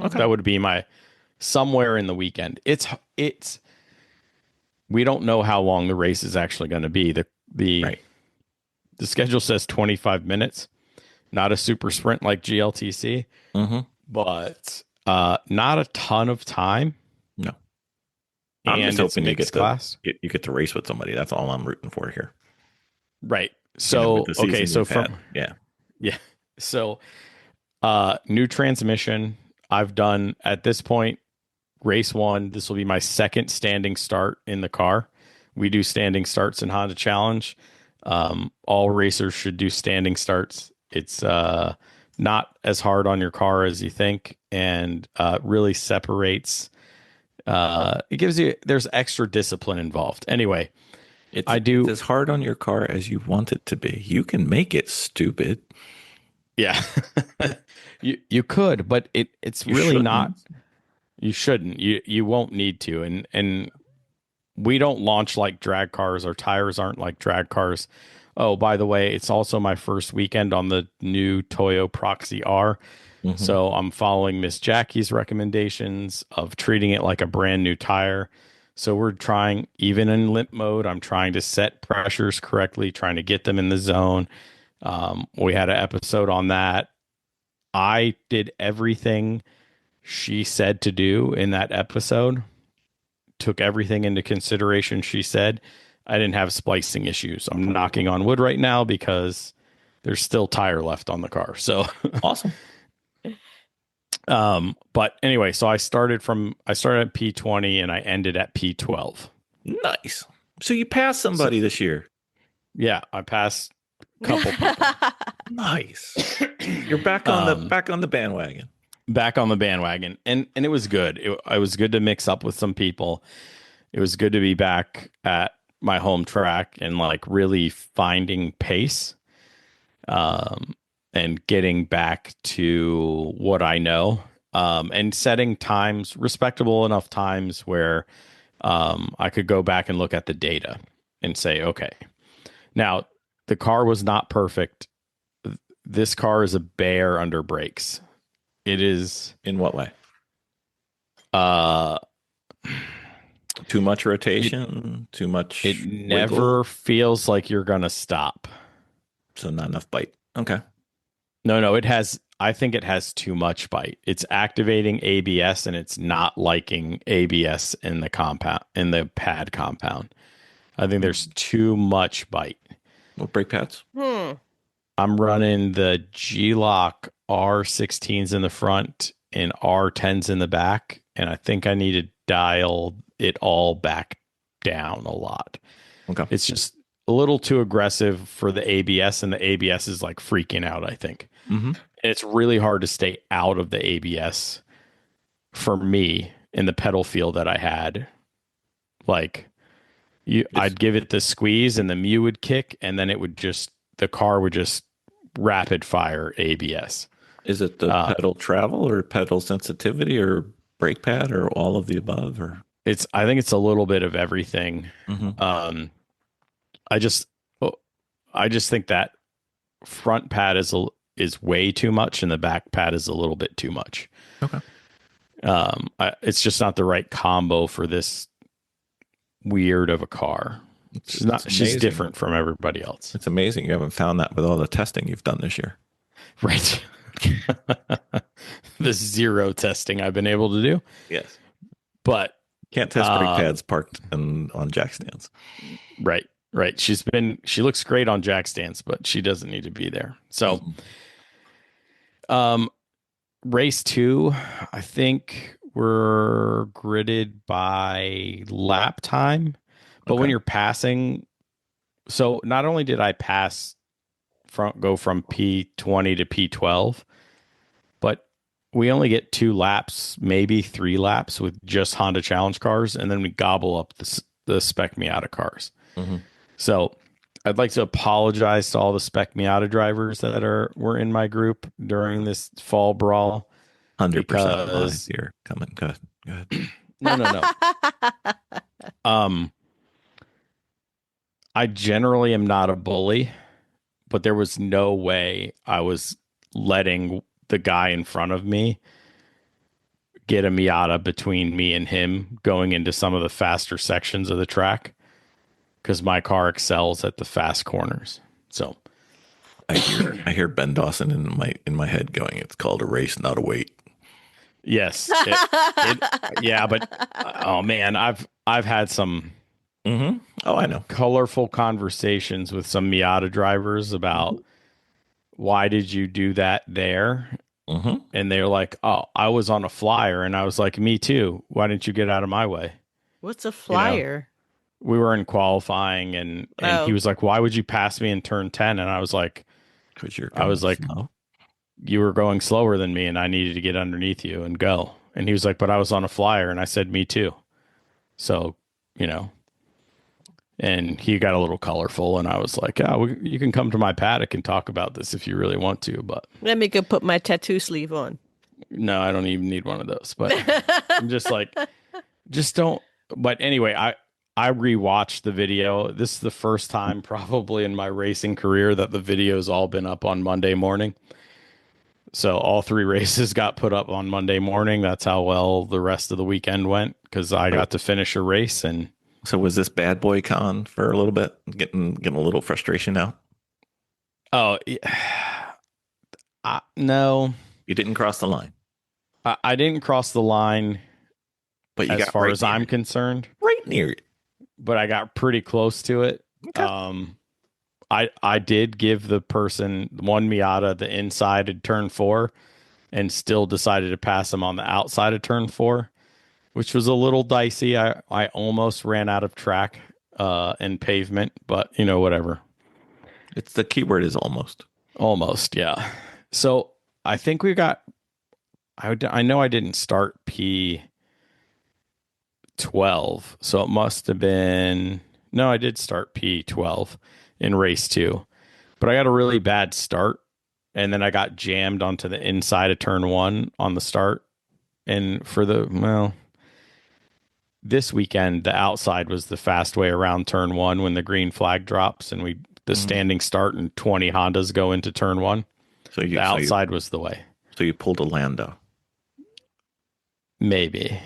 [SPEAKER 2] Okay.
[SPEAKER 1] That would be my somewhere in the weekend. We don't know how long the race is actually going to be. The schedule says 25 minutes, not a super sprint like GLTC, but not a ton of time.
[SPEAKER 2] No. I'm
[SPEAKER 1] And
[SPEAKER 2] just hoping you get to race with somebody. That's all I'm rooting for here.
[SPEAKER 1] Right. So, okay. So yeah. So, new transmission. I've done at this point, race 1. This will be my second standing start in the car. We do standing starts in Honda Challenge. All racers should do standing starts. It's not as hard on your car as you think, and really separates. It gives you, there's extra discipline involved. Anyway,
[SPEAKER 2] it's as hard on your car as you want it to be. You can make it stupid.
[SPEAKER 1] Yeah, you could, but it's really
[SPEAKER 2] shouldn't.
[SPEAKER 1] not. You shouldn't. You won't need to. And we don't launch like drag cars. Our tires aren't like drag cars. Oh, by the way, it's also my first weekend on the new Toyo Proxy R. So I'm following Miss Jackie's recommendations of treating it like a brand new tire. So we're trying, even in limp mode, I'm trying to set pressures correctly, trying to get them in the zone. We had an episode on that. I did everything she said to do in that episode, took everything into consideration she said. I didn't have splicing issues. I'm knocking on wood right now because there's still tire left on the car. So
[SPEAKER 2] awesome.
[SPEAKER 1] But anyway, so I started at P20 and I ended at P12.
[SPEAKER 2] Nice. So you passed somebody this year.
[SPEAKER 1] Yeah, I passed a couple people.
[SPEAKER 2] Nice. You're back on the bandwagon.
[SPEAKER 1] Back on the bandwagon, and it was good. It was good to mix up with some people. It was good to be back at my home track and like really finding pace, and getting back to what I know, and setting times, respectable enough times where I could go back and look at the data and say, okay, now the car was not perfect. This car is a bear under brakes. It is.
[SPEAKER 2] In what way? Too much rotation, too much.
[SPEAKER 1] It never feels like you're gonna stop.
[SPEAKER 2] So not enough bite. Okay.
[SPEAKER 1] No, it has. I think it has too much bite. It's activating ABS and it's not liking ABS in the pad compound. I think there's too much bite.
[SPEAKER 2] What brake pads?
[SPEAKER 1] I'm running the G-Lock R16s in the front and R10s in the back, and I think I need to dial it all back down a lot.
[SPEAKER 2] Okay.
[SPEAKER 1] It's just a little too aggressive for the ABS, and the ABS is like freaking out, I think. And it's really hard to stay out of the ABS for me in the pedal feel that I had. Like, I'd give it the squeeze and the Mew would kick, and then the car would just rapid fire ABS.
[SPEAKER 2] Is it the pedal travel or pedal sensitivity or brake pad or all of the above? Or I
[SPEAKER 1] think it's a little bit of everything. I just think that front pad is way too much, and the back pad is a little bit too much.
[SPEAKER 2] Okay.
[SPEAKER 1] It's just not the right combo for this weird of a car. She's different from everybody else.
[SPEAKER 2] It's amazing you haven't found that with all the testing you've done this year.
[SPEAKER 1] Right. The zero testing I've been able to do.
[SPEAKER 2] Yes.
[SPEAKER 1] But
[SPEAKER 2] can't test brake pads parked on jack stands.
[SPEAKER 1] Right. She looks great on jack stands, but she doesn't need to be there. So race 2, I think we're gridded by lap time. But when you're passing, so not only did I go from P20 to P12, but we only get 2 laps, maybe 3 laps with just Honda Challenge cars, and then we gobble up the Spec Miata cars.
[SPEAKER 2] Mm-hmm.
[SPEAKER 1] So I'd like to apologize to all the Spec Miata drivers that were in my group during this fall brawl.
[SPEAKER 2] 100% you're coming. Go ahead.
[SPEAKER 1] No. I generally am not a bully, but there was no way I was letting the guy in front of me get a Miata between me and him going into some of the faster sections of the track, because my car excels at the fast corners. So
[SPEAKER 2] I hear Ben Dawson in my head going, "It's called a race, not a weight."
[SPEAKER 1] Yes, yeah, but oh man, I've had some.
[SPEAKER 2] Mm-hmm. Oh, I know.
[SPEAKER 1] Colorful conversations with some Miata drivers about why did you do that there?
[SPEAKER 2] Mm-hmm.
[SPEAKER 1] And they're like, "Oh, I was on a flyer," and I was like, "Me too. Why didn't you get out of my way?"
[SPEAKER 3] What's a flyer?
[SPEAKER 1] We were in qualifying, and he was like, "Why would you pass me in turn 10?" And I was like,
[SPEAKER 2] "Because
[SPEAKER 1] I was like,
[SPEAKER 2] slow.
[SPEAKER 1] You were going slower than me, and I needed to get underneath you and go." And he was like, "But I was on a flyer," and I said, "Me too." So, and he got a little colorful, and I was like, you can come to my paddock and talk about this if you really want to, but
[SPEAKER 3] let me go put my tattoo sleeve on.
[SPEAKER 1] No, I don't even need one of those, but I'm just like, just don't. But anyway, I rewatched the video. This is the first time probably in my racing career that the video's all been up on Monday morning. So all 3 races got put up on Monday morning. That's how well the rest of the weekend went, because I got to finish a race. And
[SPEAKER 2] so was this bad boy con for a little bit, getting a little frustration out?
[SPEAKER 1] Oh, no.
[SPEAKER 2] You didn't cross the line.
[SPEAKER 1] I didn't cross the line,
[SPEAKER 2] but
[SPEAKER 1] as far as I'm concerned.
[SPEAKER 2] Right near it.
[SPEAKER 1] But I got pretty close to it. Okay. I did give the person one Miata the inside of turn 4 and still decided to pass him on the outside of turn 4, which was a little dicey. I almost ran out of track and pavement, but whatever.
[SPEAKER 2] It's the keyword is almost.
[SPEAKER 1] Almost, yeah. So I think we got, I know I didn't start P12, so it must have been, no, I did start P12 in race 2, but I got a really bad start, and then I got jammed onto the inside of turn 1 on the start. And this weekend, the outside was the fast way around turn 1 when the green flag drops and the standing start and 20 Hondas go into turn 1. So the outside was the way.
[SPEAKER 2] So you pulled a Lando.
[SPEAKER 1] Maybe.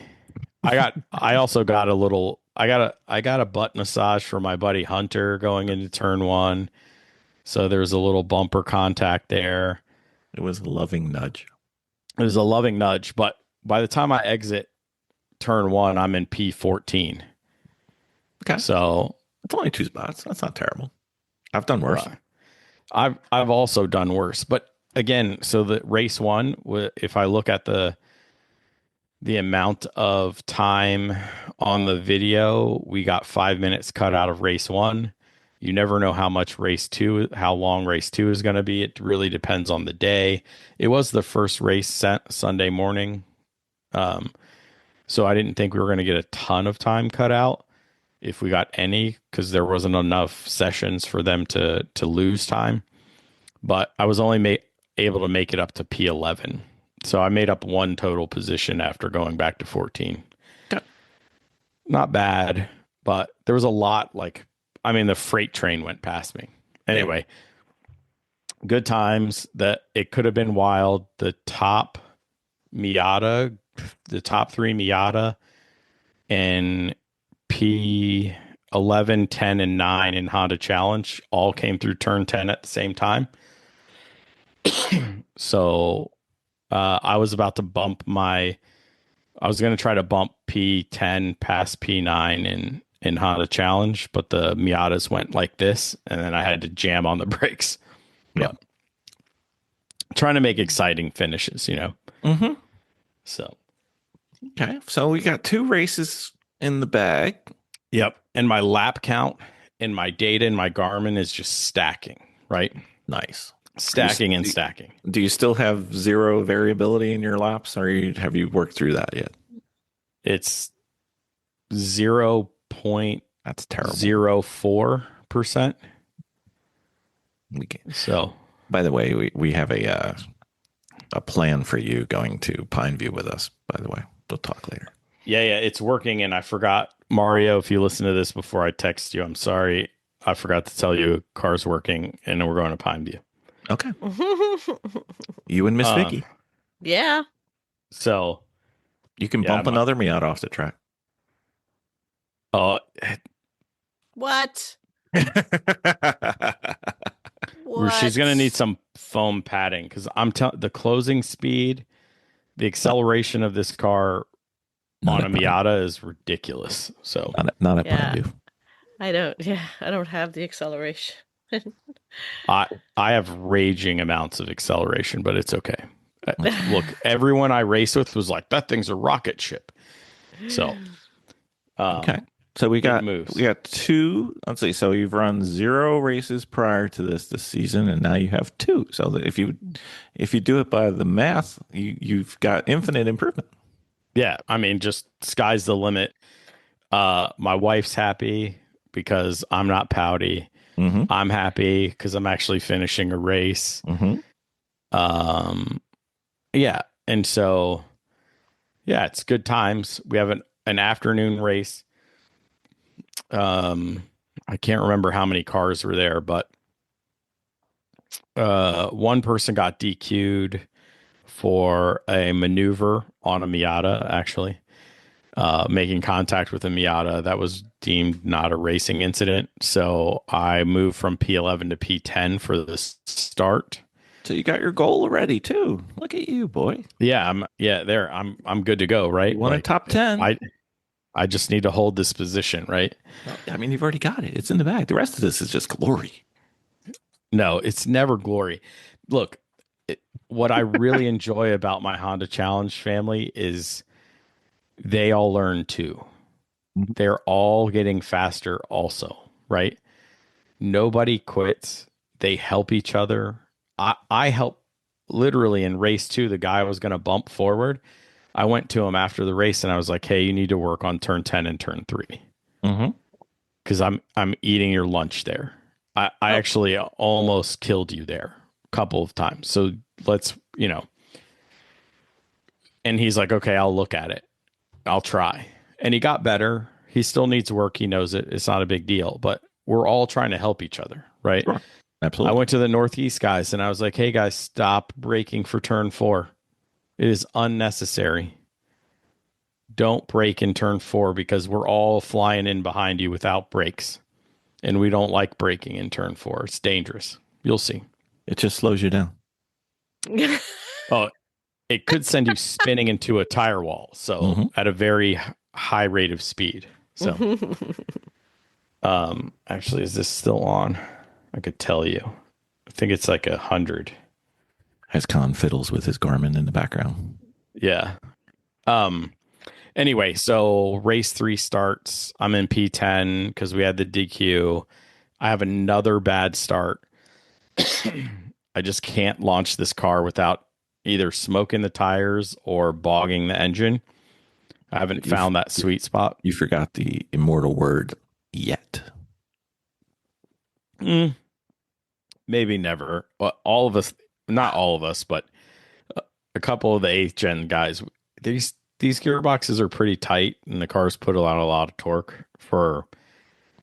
[SPEAKER 1] I also got a little, I got a butt massage for my buddy Hunter going into turn 1. So there was a little bumper contact there.
[SPEAKER 2] It was a loving nudge.
[SPEAKER 1] It was a loving nudge, but by the time I exit turn 1, I'm in P14.
[SPEAKER 2] Okay.
[SPEAKER 1] So
[SPEAKER 2] it's only 2 spots. That's not terrible. I've done worse.
[SPEAKER 1] I've also done worse, but again, so the race 1, if I look at the amount of time on the video, we got 5 minutes cut out of race 1. You never know how long race 2 is going to be. It really depends on the day. It was the first race Sunday morning. So I didn't think we were going to get a ton of time cut out, if we got any, because there wasn't enough sessions for them to lose time. But I was only able to make it up to P11. So I made up 1 total position after going back to 14.
[SPEAKER 2] Okay.
[SPEAKER 1] Not bad, but there was a lot, the freight train went past me. Anyway, good times. That it could have been wild. The top Miata, the top three Miata, and P11, 10, and 9 in Honda Challenge all came through turn 10 at the same time. So I was about to I was going to try to bump P10 past P9 in Honda Challenge, but the Miatas went like this, and then I had to jam on the brakes.
[SPEAKER 2] Yeah.
[SPEAKER 1] Trying to make exciting finishes, you know?
[SPEAKER 2] Mm-hmm.
[SPEAKER 1] So.
[SPEAKER 2] Okay. So we got 2 races in the bag.
[SPEAKER 1] Yep. And my lap count and my data in my Garmin is just stacking, right?
[SPEAKER 2] Nice.
[SPEAKER 1] Stacking and stacking.
[SPEAKER 2] Do you still have 0 variability in your laps, or have you worked through that yet?
[SPEAKER 1] It's 0.04%.
[SPEAKER 2] That's terrible.
[SPEAKER 1] So,
[SPEAKER 2] by the way, we have a plan for you going to Pineview with us. By the way, we'll talk later.
[SPEAKER 1] Yeah, it's working. And I forgot, Mario, if you listen to this before I text you, I'm sorry. I forgot to tell you car's working and we're going to Pineview.
[SPEAKER 2] Okay. You and Miss Vicky.
[SPEAKER 3] Yeah.
[SPEAKER 1] So
[SPEAKER 2] you can bump another Miata off the track.
[SPEAKER 3] What?
[SPEAKER 1] She's going to need some foam padding because the closing speed, the acceleration of this car on a Miata is ridiculous. So
[SPEAKER 2] not at Pineview.
[SPEAKER 3] I don't have the acceleration.
[SPEAKER 1] I have raging amounts of acceleration, but it's okay. Look, everyone I race with was like, that thing's a rocket ship. So,
[SPEAKER 2] okay. So we got 2. Let's see. So you've run 0 races prior to this season, and now you have 2. So that if you do it by the math, you've got infinite improvement.
[SPEAKER 1] Yeah, I mean, just sky's the limit. My wife's happy because I'm not pouty.
[SPEAKER 2] Mm-hmm.
[SPEAKER 1] I'm happy because I'm actually finishing a race.
[SPEAKER 2] Mm-hmm.
[SPEAKER 1] Yeah, and so yeah, it's good times. We have an afternoon race. I can't remember how many cars were there, but one person got DQ'd for a maneuver on a Miata, actually. Making contact with a Miata that was deemed not a racing incident. So I moved from P11 to P10 for the start.
[SPEAKER 2] So you got your goal already too. Look at you, boy.
[SPEAKER 1] Yeah, I'm good to go, right?
[SPEAKER 2] You want a top 10.
[SPEAKER 1] I just need to hold this position, right?
[SPEAKER 2] I mean, you've already got it. It's in the bag. The rest of this is just glory.
[SPEAKER 1] No, it's never glory. Look, what I really enjoy about my Honda Challenge family is they all learn too. They're all getting faster also, right? Nobody quits. They help each other. I help literally in race 2. The guy was going to bump forward. I went to him after the race and I was like, hey, you need to work on turn 10 and turn 3.
[SPEAKER 2] Mm-hmm.
[SPEAKER 1] Because I'm eating your lunch there. I actually almost killed you there a couple of times. So let's, and he's like, okay, I'll look at it. I'll try. And he got better. He still needs work. He knows it. It's not a big deal, but we're all trying to help each other, right?
[SPEAKER 2] Sure. Absolutely.
[SPEAKER 1] I went to the Northeast guys and I was like, hey guys, stop braking for turn 4. It is unnecessary. Don't brake in turn 4 because we're all flying in behind you without brakes. And we don't like braking in turn 4. It's dangerous. You'll see.
[SPEAKER 2] It just slows you down.
[SPEAKER 1] Oh, it could send you spinning into a tire wall. So at a very high rate of speed. So actually, is this still on? I could tell you. I think it's like 100.
[SPEAKER 2] As Khan fiddles with his Garmin in the background.
[SPEAKER 1] Yeah. Anyway, so race 3 starts. I'm in P10 because we had the DQ. I have another bad start. I just can't launch this car without either smoking the tires or bogging the engine. I haven't found that sweet spot.
[SPEAKER 2] You forgot the immortal word yet.
[SPEAKER 1] Maybe never. Well, all of us, not all of us, but a couple of the 8th gen guys, these gearboxes are pretty tight and the cars put a lot of torque for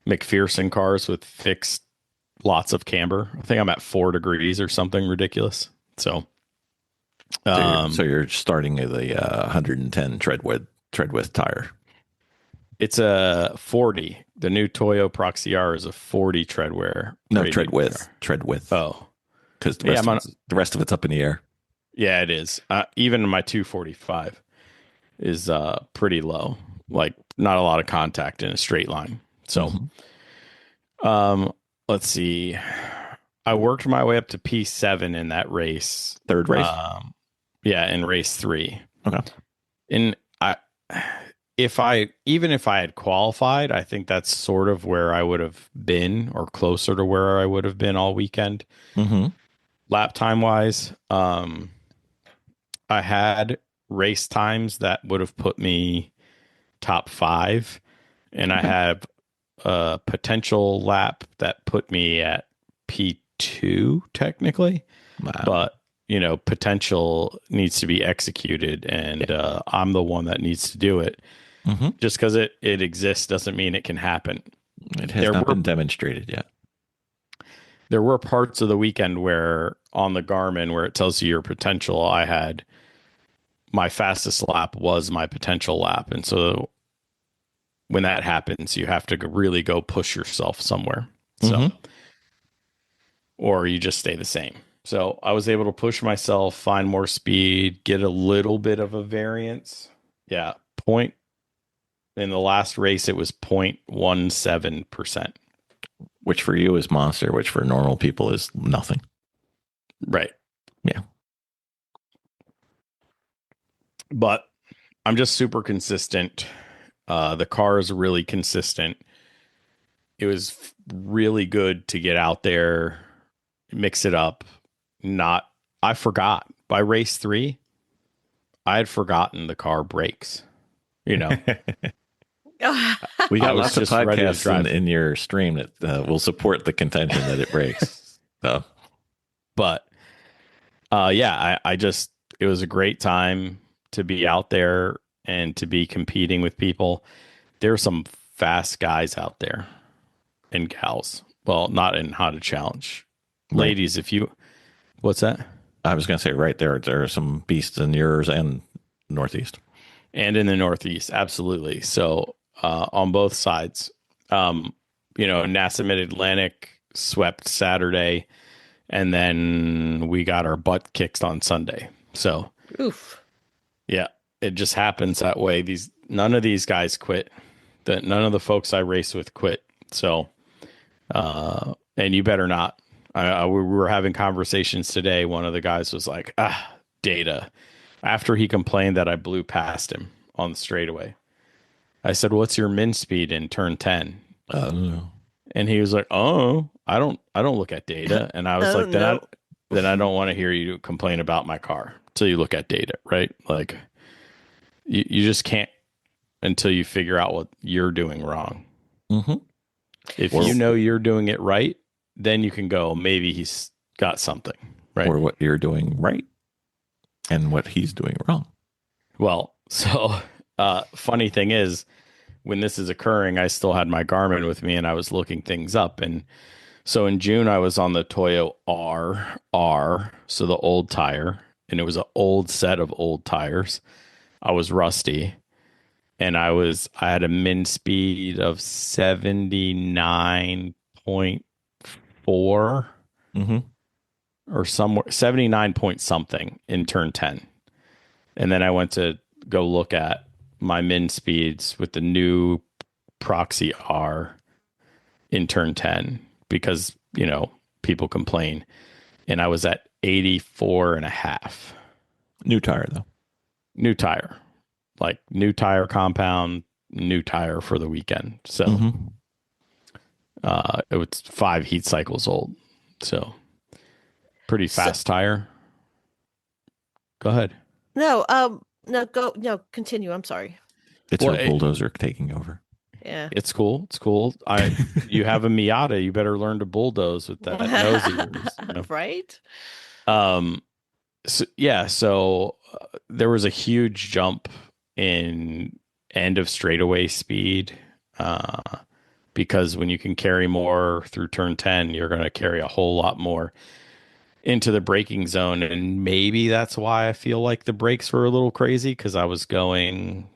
[SPEAKER 1] McPherson cars with fixed lots of camber. I think I'm at 4 degrees or something ridiculous. So,
[SPEAKER 2] So you're starting at the 110 tread width tire.
[SPEAKER 1] it's a 40. The new Toyo Proxy R is a 40 tread wear.
[SPEAKER 2] No,
[SPEAKER 1] rated
[SPEAKER 2] tread width.
[SPEAKER 1] car.
[SPEAKER 2] Tread width.
[SPEAKER 1] Oh,
[SPEAKER 2] Because
[SPEAKER 1] Yeah,
[SPEAKER 2] the rest of it's up in the air.
[SPEAKER 1] yeah, it is. Even my 245 is pretty low. Like not a lot of contact in a straight line. So, let's see. I worked my way up to P7 in that race.
[SPEAKER 2] Third race.
[SPEAKER 1] Yeah, in race 3.
[SPEAKER 2] Okay.
[SPEAKER 1] And if I had qualified, I think that's sort of where I would have been, or closer to where I would have been all weekend. Lap time wise. I had race times that would have put me top 5, and I have a potential lap that put me at P2 technically.
[SPEAKER 2] Wow.
[SPEAKER 1] But potential needs to be executed, and I'm the one that needs to do it. Just because it exists doesn't mean it can happen.
[SPEAKER 2] It has not been demonstrated yet.
[SPEAKER 1] There were parts of the weekend where on the Garmin where it tells you your potential, I had my fastest lap was my potential lap. And so when that happens, you have to really go push yourself somewhere. So, or you just stay the same. So I was able to push myself, find more speed, get a little bit of a variance. Yeah. In the last race, it was 0.17%.
[SPEAKER 2] Which for you is monster, which for normal people is nothing.
[SPEAKER 1] Right.
[SPEAKER 2] Yeah.
[SPEAKER 1] But I'm just super consistent. The car is really consistent. It was really good to get out there, mix it up. I forgot by race 3, I had forgotten the car brakes. We
[SPEAKER 2] got lots of podcasts in your stream that will support the contention that it breaks. So,
[SPEAKER 1] but it was a great time to be out there and to be competing with people. There are some fast guys out there and gals. Well, not in How to Challenge.
[SPEAKER 2] Right.
[SPEAKER 1] Ladies, what's that?
[SPEAKER 2] I was going to say right there are some beasts in yours and Northeast.
[SPEAKER 1] And in the Northeast, absolutely. So on both sides, NASA Mid-Atlantic swept Saturday, and then we got our butt kicked on Sunday. So,
[SPEAKER 3] oof.
[SPEAKER 1] Yeah, it just happens that way. None of these guys quit. None of the folks I race with quit. So, and you better not. We were having conversations today. One of the guys was like, data. After he complained that I blew past him on the straightaway, I said, "What's your min speed in turn 10?" And he was like, "Oh, I don't look at data." And I was like, "Then I don't want to hear you complain about my car until you look at data, right? Like, you just can't until you figure out what you're doing wrong. If you know you're doing it right, then you can go, maybe he's got something, right?
[SPEAKER 2] Or what you're doing right and what he's doing wrong."
[SPEAKER 1] Well, so funny thing is, when this is occurring, I still had my Garmin with me and I was looking things up. And so in June, I was on the Toyo R, so the old tire, and it was an old set of old tires. I was rusty, and I had a min speed of 79.4 or somewhere 79 point something in turn 10. And then I went to go look at my min speeds with the new Proxy R in turn 10 because, people complain. And I was at 84 and a half.
[SPEAKER 2] New tire, though.
[SPEAKER 1] New tire. Like new tire compound, new tire for the weekend. So it was 5 heat cycles old. So pretty fast tire. Go ahead.
[SPEAKER 3] No, continue. I'm sorry.
[SPEAKER 2] It's your bulldozer taking over.
[SPEAKER 3] Yeah.
[SPEAKER 1] It's cool. You have a Miata. You better learn to bulldoze with that nose of yours.
[SPEAKER 3] Right?
[SPEAKER 1] So there was a huge jump in end of straightaway speed because when you can carry more through turn 10, you're going to carry a whole lot more into the braking zone. And maybe that's why I feel like the brakes were a little crazy, because I was going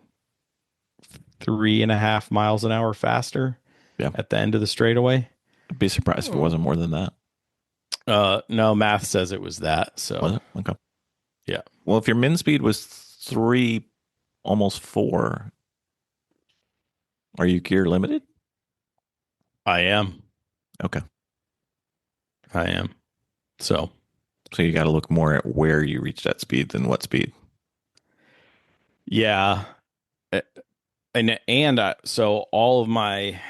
[SPEAKER 1] 3.5 miles an hour faster
[SPEAKER 2] Yeah.
[SPEAKER 1] at the end of the straightaway.
[SPEAKER 2] I'd be surprised if it wasn't more than that.
[SPEAKER 1] No, math says it was that.
[SPEAKER 2] Was
[SPEAKER 1] So
[SPEAKER 2] it? Okay.
[SPEAKER 1] yeah,
[SPEAKER 2] Well, if your min speed was 3, almost 4, are you gear limited?
[SPEAKER 1] I am.
[SPEAKER 2] Okay.
[SPEAKER 1] I am. So
[SPEAKER 2] So you got to look more at where you reach that speed than what speed.
[SPEAKER 1] yeah. So all of my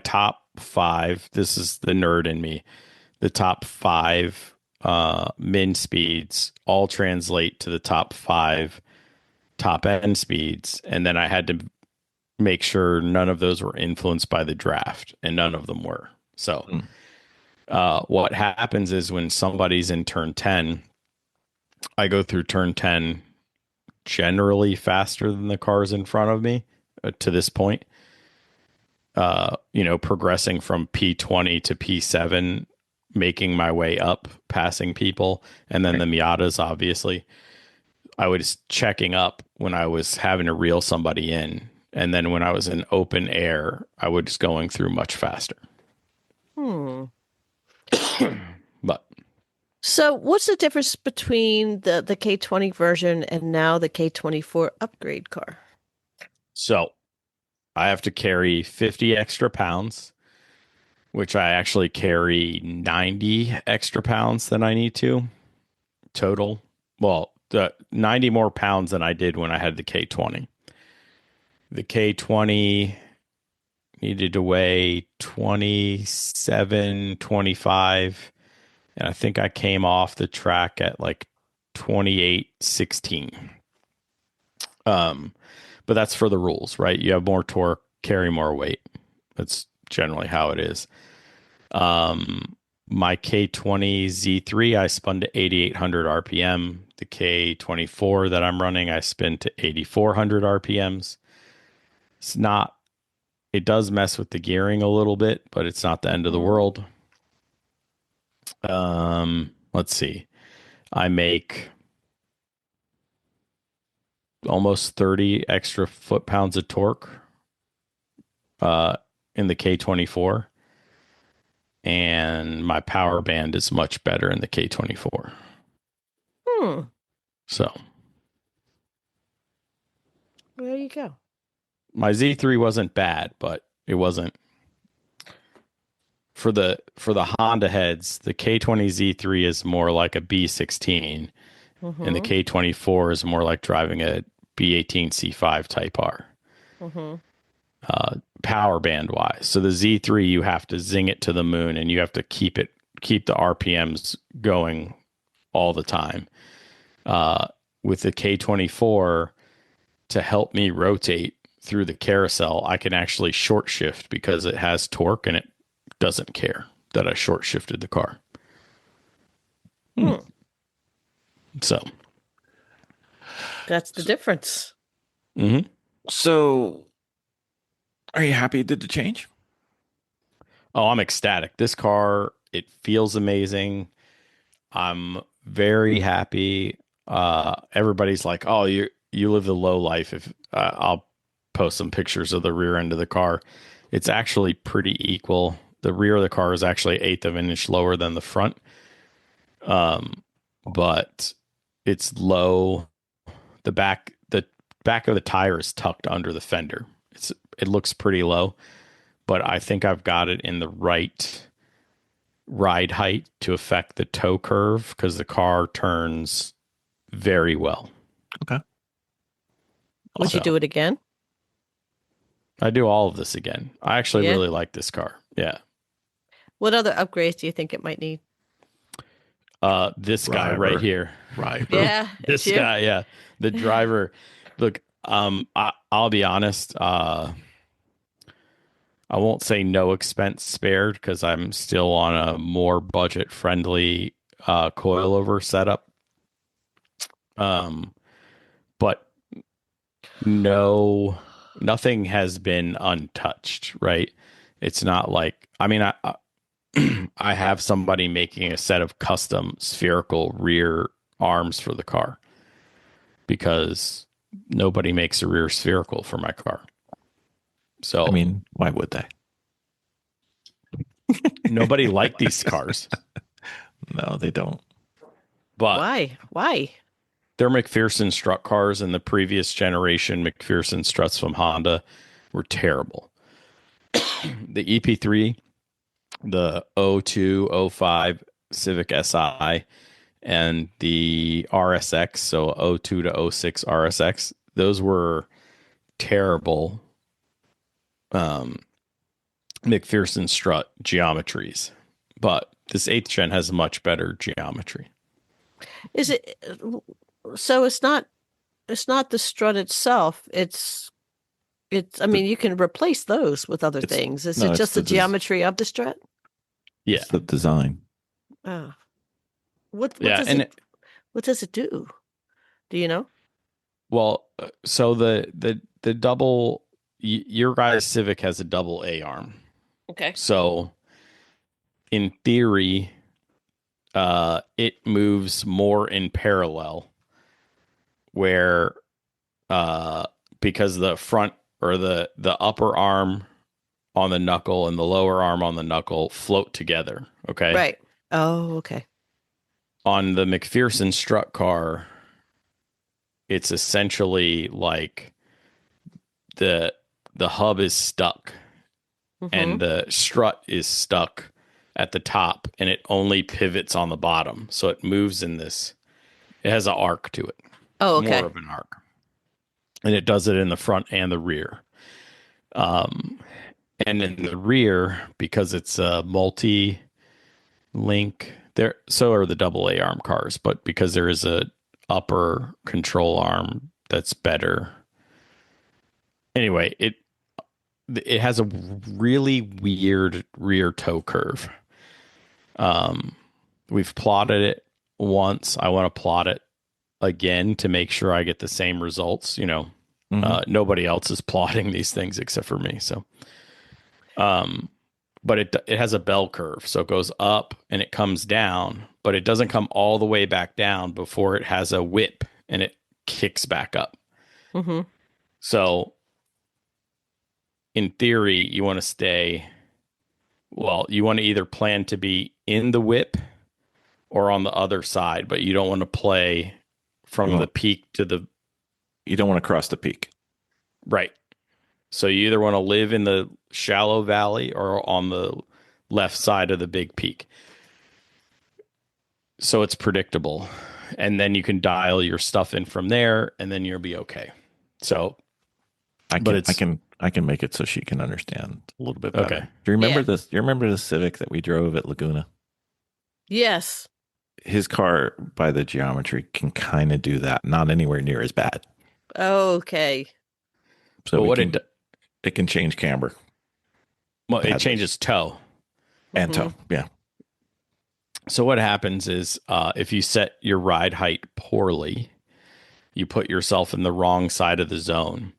[SPEAKER 1] top 5, this is the nerd in me, the top 5 min speeds all translate to the top 5 top end speeds, and then I had to make sure none of those were influenced by the draft, and none of them were. So what happens is when somebody's in turn 10, I go through turn 10 generally faster than the cars in front of me to this point. Progressing from P20 to P7, making my way up, passing people, and then the Miatas, obviously. I was checking up when I was having to reel somebody in. And then when I was in open air, I was going through much faster. But
[SPEAKER 3] So what's the difference between the K20 version and now the K24 upgrade car?
[SPEAKER 1] so I have to carry 50 extra pounds, which I actually carry 90 extra pounds than I need to total. Well, the 90 more pounds than I did when I had the K20. The K20 needed to weigh 27, 25, and I think I came off the track at like 28.16. But that's for the rules, right? You have more torque, carry more weight. That's generally how it is. My K20 Z3, I spun to 8,800 RPM. The K24 that I'm running, I spin to 8,400 RPMs. It does mess with the gearing a little bit, but it's not the end of the world. Let's see. I make almost 30 extra foot-pounds of torque in the K24. And my power band is much better in the K24. So
[SPEAKER 3] There you go.
[SPEAKER 1] my Z3 wasn't bad, but it wasn't for the Honda heads. The K20 Z3 is more like a B16, and the K24 is more like driving a B18 C5 Type R. Power band wise. So the Z3, you have to zing it to the moon, and you have to keep the RPMs going all the time. With the K24, to help me rotate through the carousel, I can actually short shift because it has torque and it doesn't care that I short shifted the car. So
[SPEAKER 3] That's the difference.
[SPEAKER 2] So are you happy you did the change?
[SPEAKER 1] Oh, I'm ecstatic. This car, it feels amazing. I'm very happy. Everybody's like, "Oh, you live the low life." If I'll post some pictures of the rear end of the car, it's actually pretty equal. The rear of the car is actually 1/8 of an inch lower than the front, but it's low. The back of the tire is tucked under the fender. It looks pretty low, but I think I've got it in the right ride height to affect the toe curve because the car turns very well.
[SPEAKER 2] Okay.
[SPEAKER 3] Would you do it again?
[SPEAKER 1] I do all of this again. I actually really like this car. Yeah.
[SPEAKER 3] What other upgrades do you think it might need?
[SPEAKER 1] This guy right here.
[SPEAKER 2] Right.
[SPEAKER 3] Yeah.
[SPEAKER 1] This guy, yeah. The driver. Look, I'll be honest. I won't say no expense spared because I'm still on a more budget friendly coilover setup. But nothing has been untouched, right? It's not like, I mean, I have somebody making a set of custom spherical rear arms for the car because nobody makes a rear spherical for my car. So
[SPEAKER 2] I mean, why would they?
[SPEAKER 1] nobody liked these cars,
[SPEAKER 2] No, they don't.
[SPEAKER 1] but
[SPEAKER 3] Why? Why?
[SPEAKER 1] they're McPherson strut cars, and the previous generation McPherson struts from Honda were terrible. The EP3, the 02, 05 Civic Si, and the RSX, so 02 to 06 RSX, those were terrible McPherson strut geometries. But this 8th gen has much better geometry.
[SPEAKER 3] Is it so it's not the strut itself, it's I mean you can replace those with other
[SPEAKER 2] It's-
[SPEAKER 3] things. Is
[SPEAKER 2] no,
[SPEAKER 3] it
[SPEAKER 2] it's
[SPEAKER 3] just
[SPEAKER 2] the
[SPEAKER 3] the geometry of the strut?
[SPEAKER 1] Yeah.
[SPEAKER 2] It's the design.
[SPEAKER 3] Oh. What
[SPEAKER 1] Yeah,
[SPEAKER 3] does
[SPEAKER 1] and
[SPEAKER 3] what does it do? Do you know?
[SPEAKER 1] well, so the double your guy's Civic has a double A arm.
[SPEAKER 3] Okay.
[SPEAKER 1] So in theory, it moves more in parallel where because the front or the upper arm on the knuckle and the lower arm on the knuckle float together. Okay.
[SPEAKER 3] Right. Oh, okay.
[SPEAKER 1] On the McPherson strut car, it's essentially like the hub is stuck and the strut is stuck at the top and it only pivots on the bottom. So it moves in this, it has an arc to it.
[SPEAKER 3] Oh, okay.
[SPEAKER 1] More of an arc. And it does it in the front and the rear. And in the rear, because it's a multi-link, there, so are the double A arm cars, but because there is a upper control arm that's better. Anyway, it has a really weird rear toe curve. We've plotted it once. I want to plot it again to make sure I get the same results. You know, nobody else is plotting these things except for me. So, but it has a bell curve, so it goes up and it comes down, but it doesn't come all the way back down before it has a whip and it kicks back up.
[SPEAKER 3] Mm-hmm.
[SPEAKER 1] So, in theory, you want to stay. Well, you want to either plan to be in the whip or on the other side, but you don't want to play from the peak to the.
[SPEAKER 2] You don't want to cross the peak.
[SPEAKER 1] Right. So you either want to live in the shallow valley or on the left side of the big peak. So it's predictable. And then you can dial your stuff in from there and then you'll be okay. So
[SPEAKER 2] I can make it so she can understand a little bit better.
[SPEAKER 1] Okay.
[SPEAKER 2] Do you remember
[SPEAKER 3] Yeah.
[SPEAKER 2] this? Do you remember the Civic that we drove at Laguna?
[SPEAKER 3] Yes.
[SPEAKER 2] His car, by the geometry, can kind of do that. Not anywhere near as bad.
[SPEAKER 3] Okay.
[SPEAKER 2] So
[SPEAKER 1] But
[SPEAKER 2] we
[SPEAKER 1] what
[SPEAKER 2] can, it can change camber
[SPEAKER 1] well, it
[SPEAKER 2] badly.
[SPEAKER 1] changes toe.
[SPEAKER 2] and toe. Yeah.
[SPEAKER 1] So what happens is if you set your ride height poorly, you put yourself in the wrong side of the zone.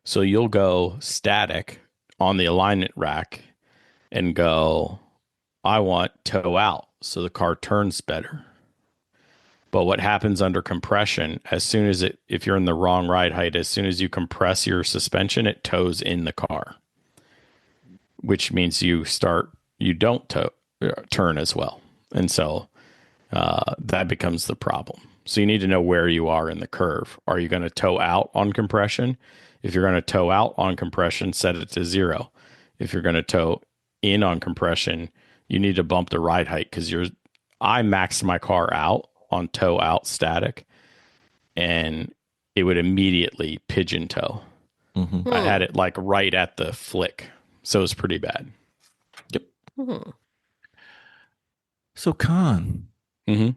[SPEAKER 1] So you'll go static on the alignment rack and go, I want toe out so the car turns better. But what happens under compression, as soon as if you're in the wrong ride height, as soon as you compress your suspension, it toes in the car, which means you don't turn as well. And so that becomes the problem. So you need to know where you are in the curve. Are you going to toe out on compression? If you're going to toe out on compression, set it to 0. If you're going to toe in on compression, you need to bump the ride height because I maxed my car out on toe out static and it would immediately pigeon toe.
[SPEAKER 2] Mm-hmm.
[SPEAKER 1] I had it like right at the flick. So it was pretty bad.
[SPEAKER 2] Yep.
[SPEAKER 3] Hmm.
[SPEAKER 2] So, Con,
[SPEAKER 1] Mm-hmm.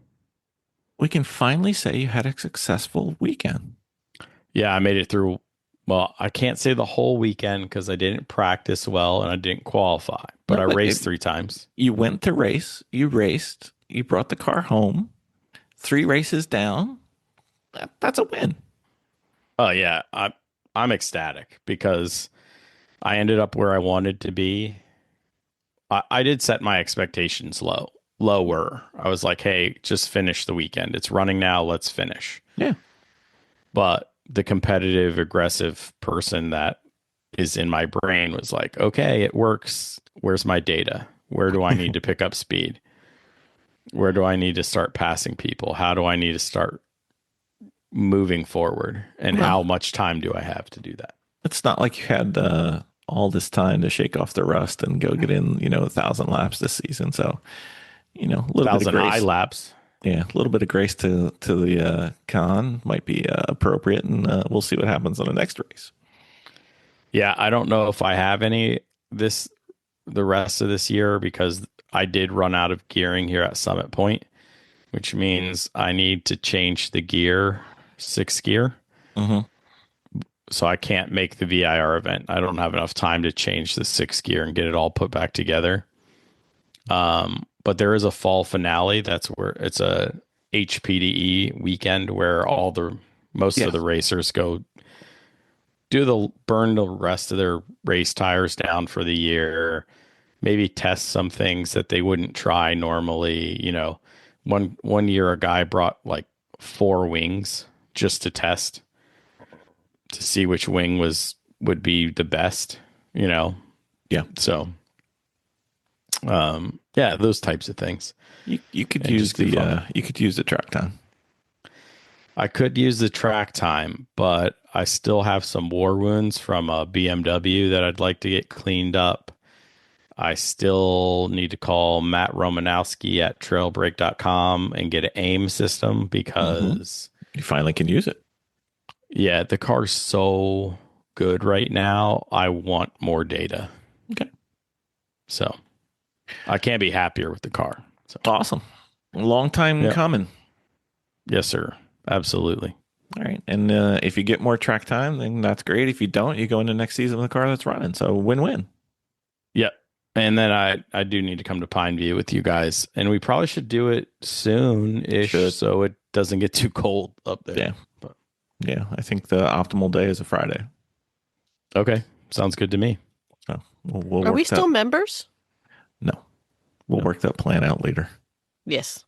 [SPEAKER 2] we can finally say you had a successful weekend.
[SPEAKER 1] Yeah, I made it through. Well, I can't say the whole weekend because I didn't practice well and I didn't qualify, but I raced 3 times.
[SPEAKER 2] You went to race, you raced, you brought the car home, 3 races down. That's a win.
[SPEAKER 1] Oh yeah, I'm ecstatic because I ended up where I wanted to be I did set my expectations lower. I was like, hey, just finish the weekend. It's running now. Let's finish.
[SPEAKER 2] Yeah.
[SPEAKER 1] But the competitive, aggressive person that is in my brain was like, okay, it works. Where's my data? Where do I need to pick up speed? Where do I need to start passing people? How do I need to start moving forward? And how much time do I have to do that?
[SPEAKER 2] It's not like you had all this time to shake off the rust and go get in, 1,000 laps this season. So, a little bit of
[SPEAKER 1] 1,000
[SPEAKER 2] grace.
[SPEAKER 1] eye laps.
[SPEAKER 2] Yeah, a little bit of grace to the con might be appropriate, and we'll see what happens on the next race.
[SPEAKER 1] Yeah, I don't know if I have any the rest of this year because I did run out of gearing here at Summit Point, which means I need to change the gear, 6th gear.
[SPEAKER 2] Mm-hmm.
[SPEAKER 1] So I can't make the VIR event. I don't have enough time to change the 6th gear and get it all put back together. But there is a fall finale. That's where it's a HPDE weekend where most of the racers go burn the rest of their race tires down for the year, maybe test some things that they wouldn't try normally. One year a guy brought like 4 wings just to test to see which wing would be the best, Yeah. So, those types of things.
[SPEAKER 2] You could use the track time.
[SPEAKER 1] I could use the track time, but I still have some war wounds from a BMW that I'd like to get cleaned up. I still need to call Matt Romanowski at trailbreak.com and get an AIM system because
[SPEAKER 2] you finally can use it.
[SPEAKER 1] Yeah, the car's so good right now. I want more data.
[SPEAKER 2] Okay.
[SPEAKER 1] So I can't be happier with the car. So.
[SPEAKER 2] Awesome. Long time coming.
[SPEAKER 1] Yes, sir. Absolutely.
[SPEAKER 2] All right. And if you get more track time, then that's great. If you don't, you go into next season with a car that's running. So win-win.
[SPEAKER 1] Yep. And then I do need to come to Pineview with you guys. And we probably should do it soon-ish so it doesn't get too cold up there.
[SPEAKER 2] Yeah. Yeah, I think the optimal day is a Friday.
[SPEAKER 1] Okay. Sounds good to me.
[SPEAKER 2] So we'll
[SPEAKER 3] Are we still members?
[SPEAKER 2] No. We'll work that plan out later.
[SPEAKER 3] Yes.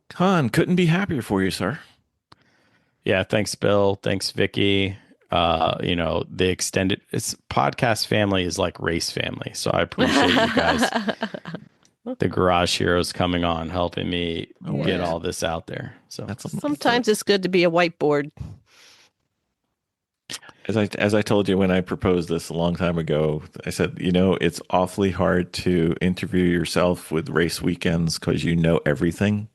[SPEAKER 2] Con, couldn't be happier for you, sir.
[SPEAKER 1] Yeah, thanks, Bill. Thanks, Vicky. The extended podcast family is like race family. So I appreciate you guys. The Garage Heroes coming on, helping me get all this out there. So
[SPEAKER 3] sometimes it's good to be a whiteboard.
[SPEAKER 2] As I told you when I proposed this a long time ago, I said, it's awfully hard to interview yourself with race weekends because you know everything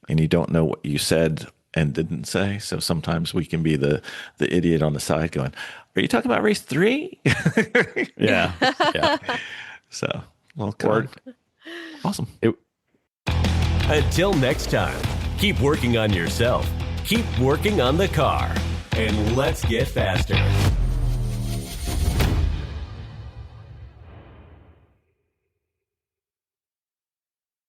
[SPEAKER 2] and you don't know what you said and didn't say. So sometimes we can be the idiot on the side going, are you talking about race 3?
[SPEAKER 1] Yeah.
[SPEAKER 2] So, well, awesome.
[SPEAKER 5] Until next time, keep working on yourself, keep working on the car, and let's get faster.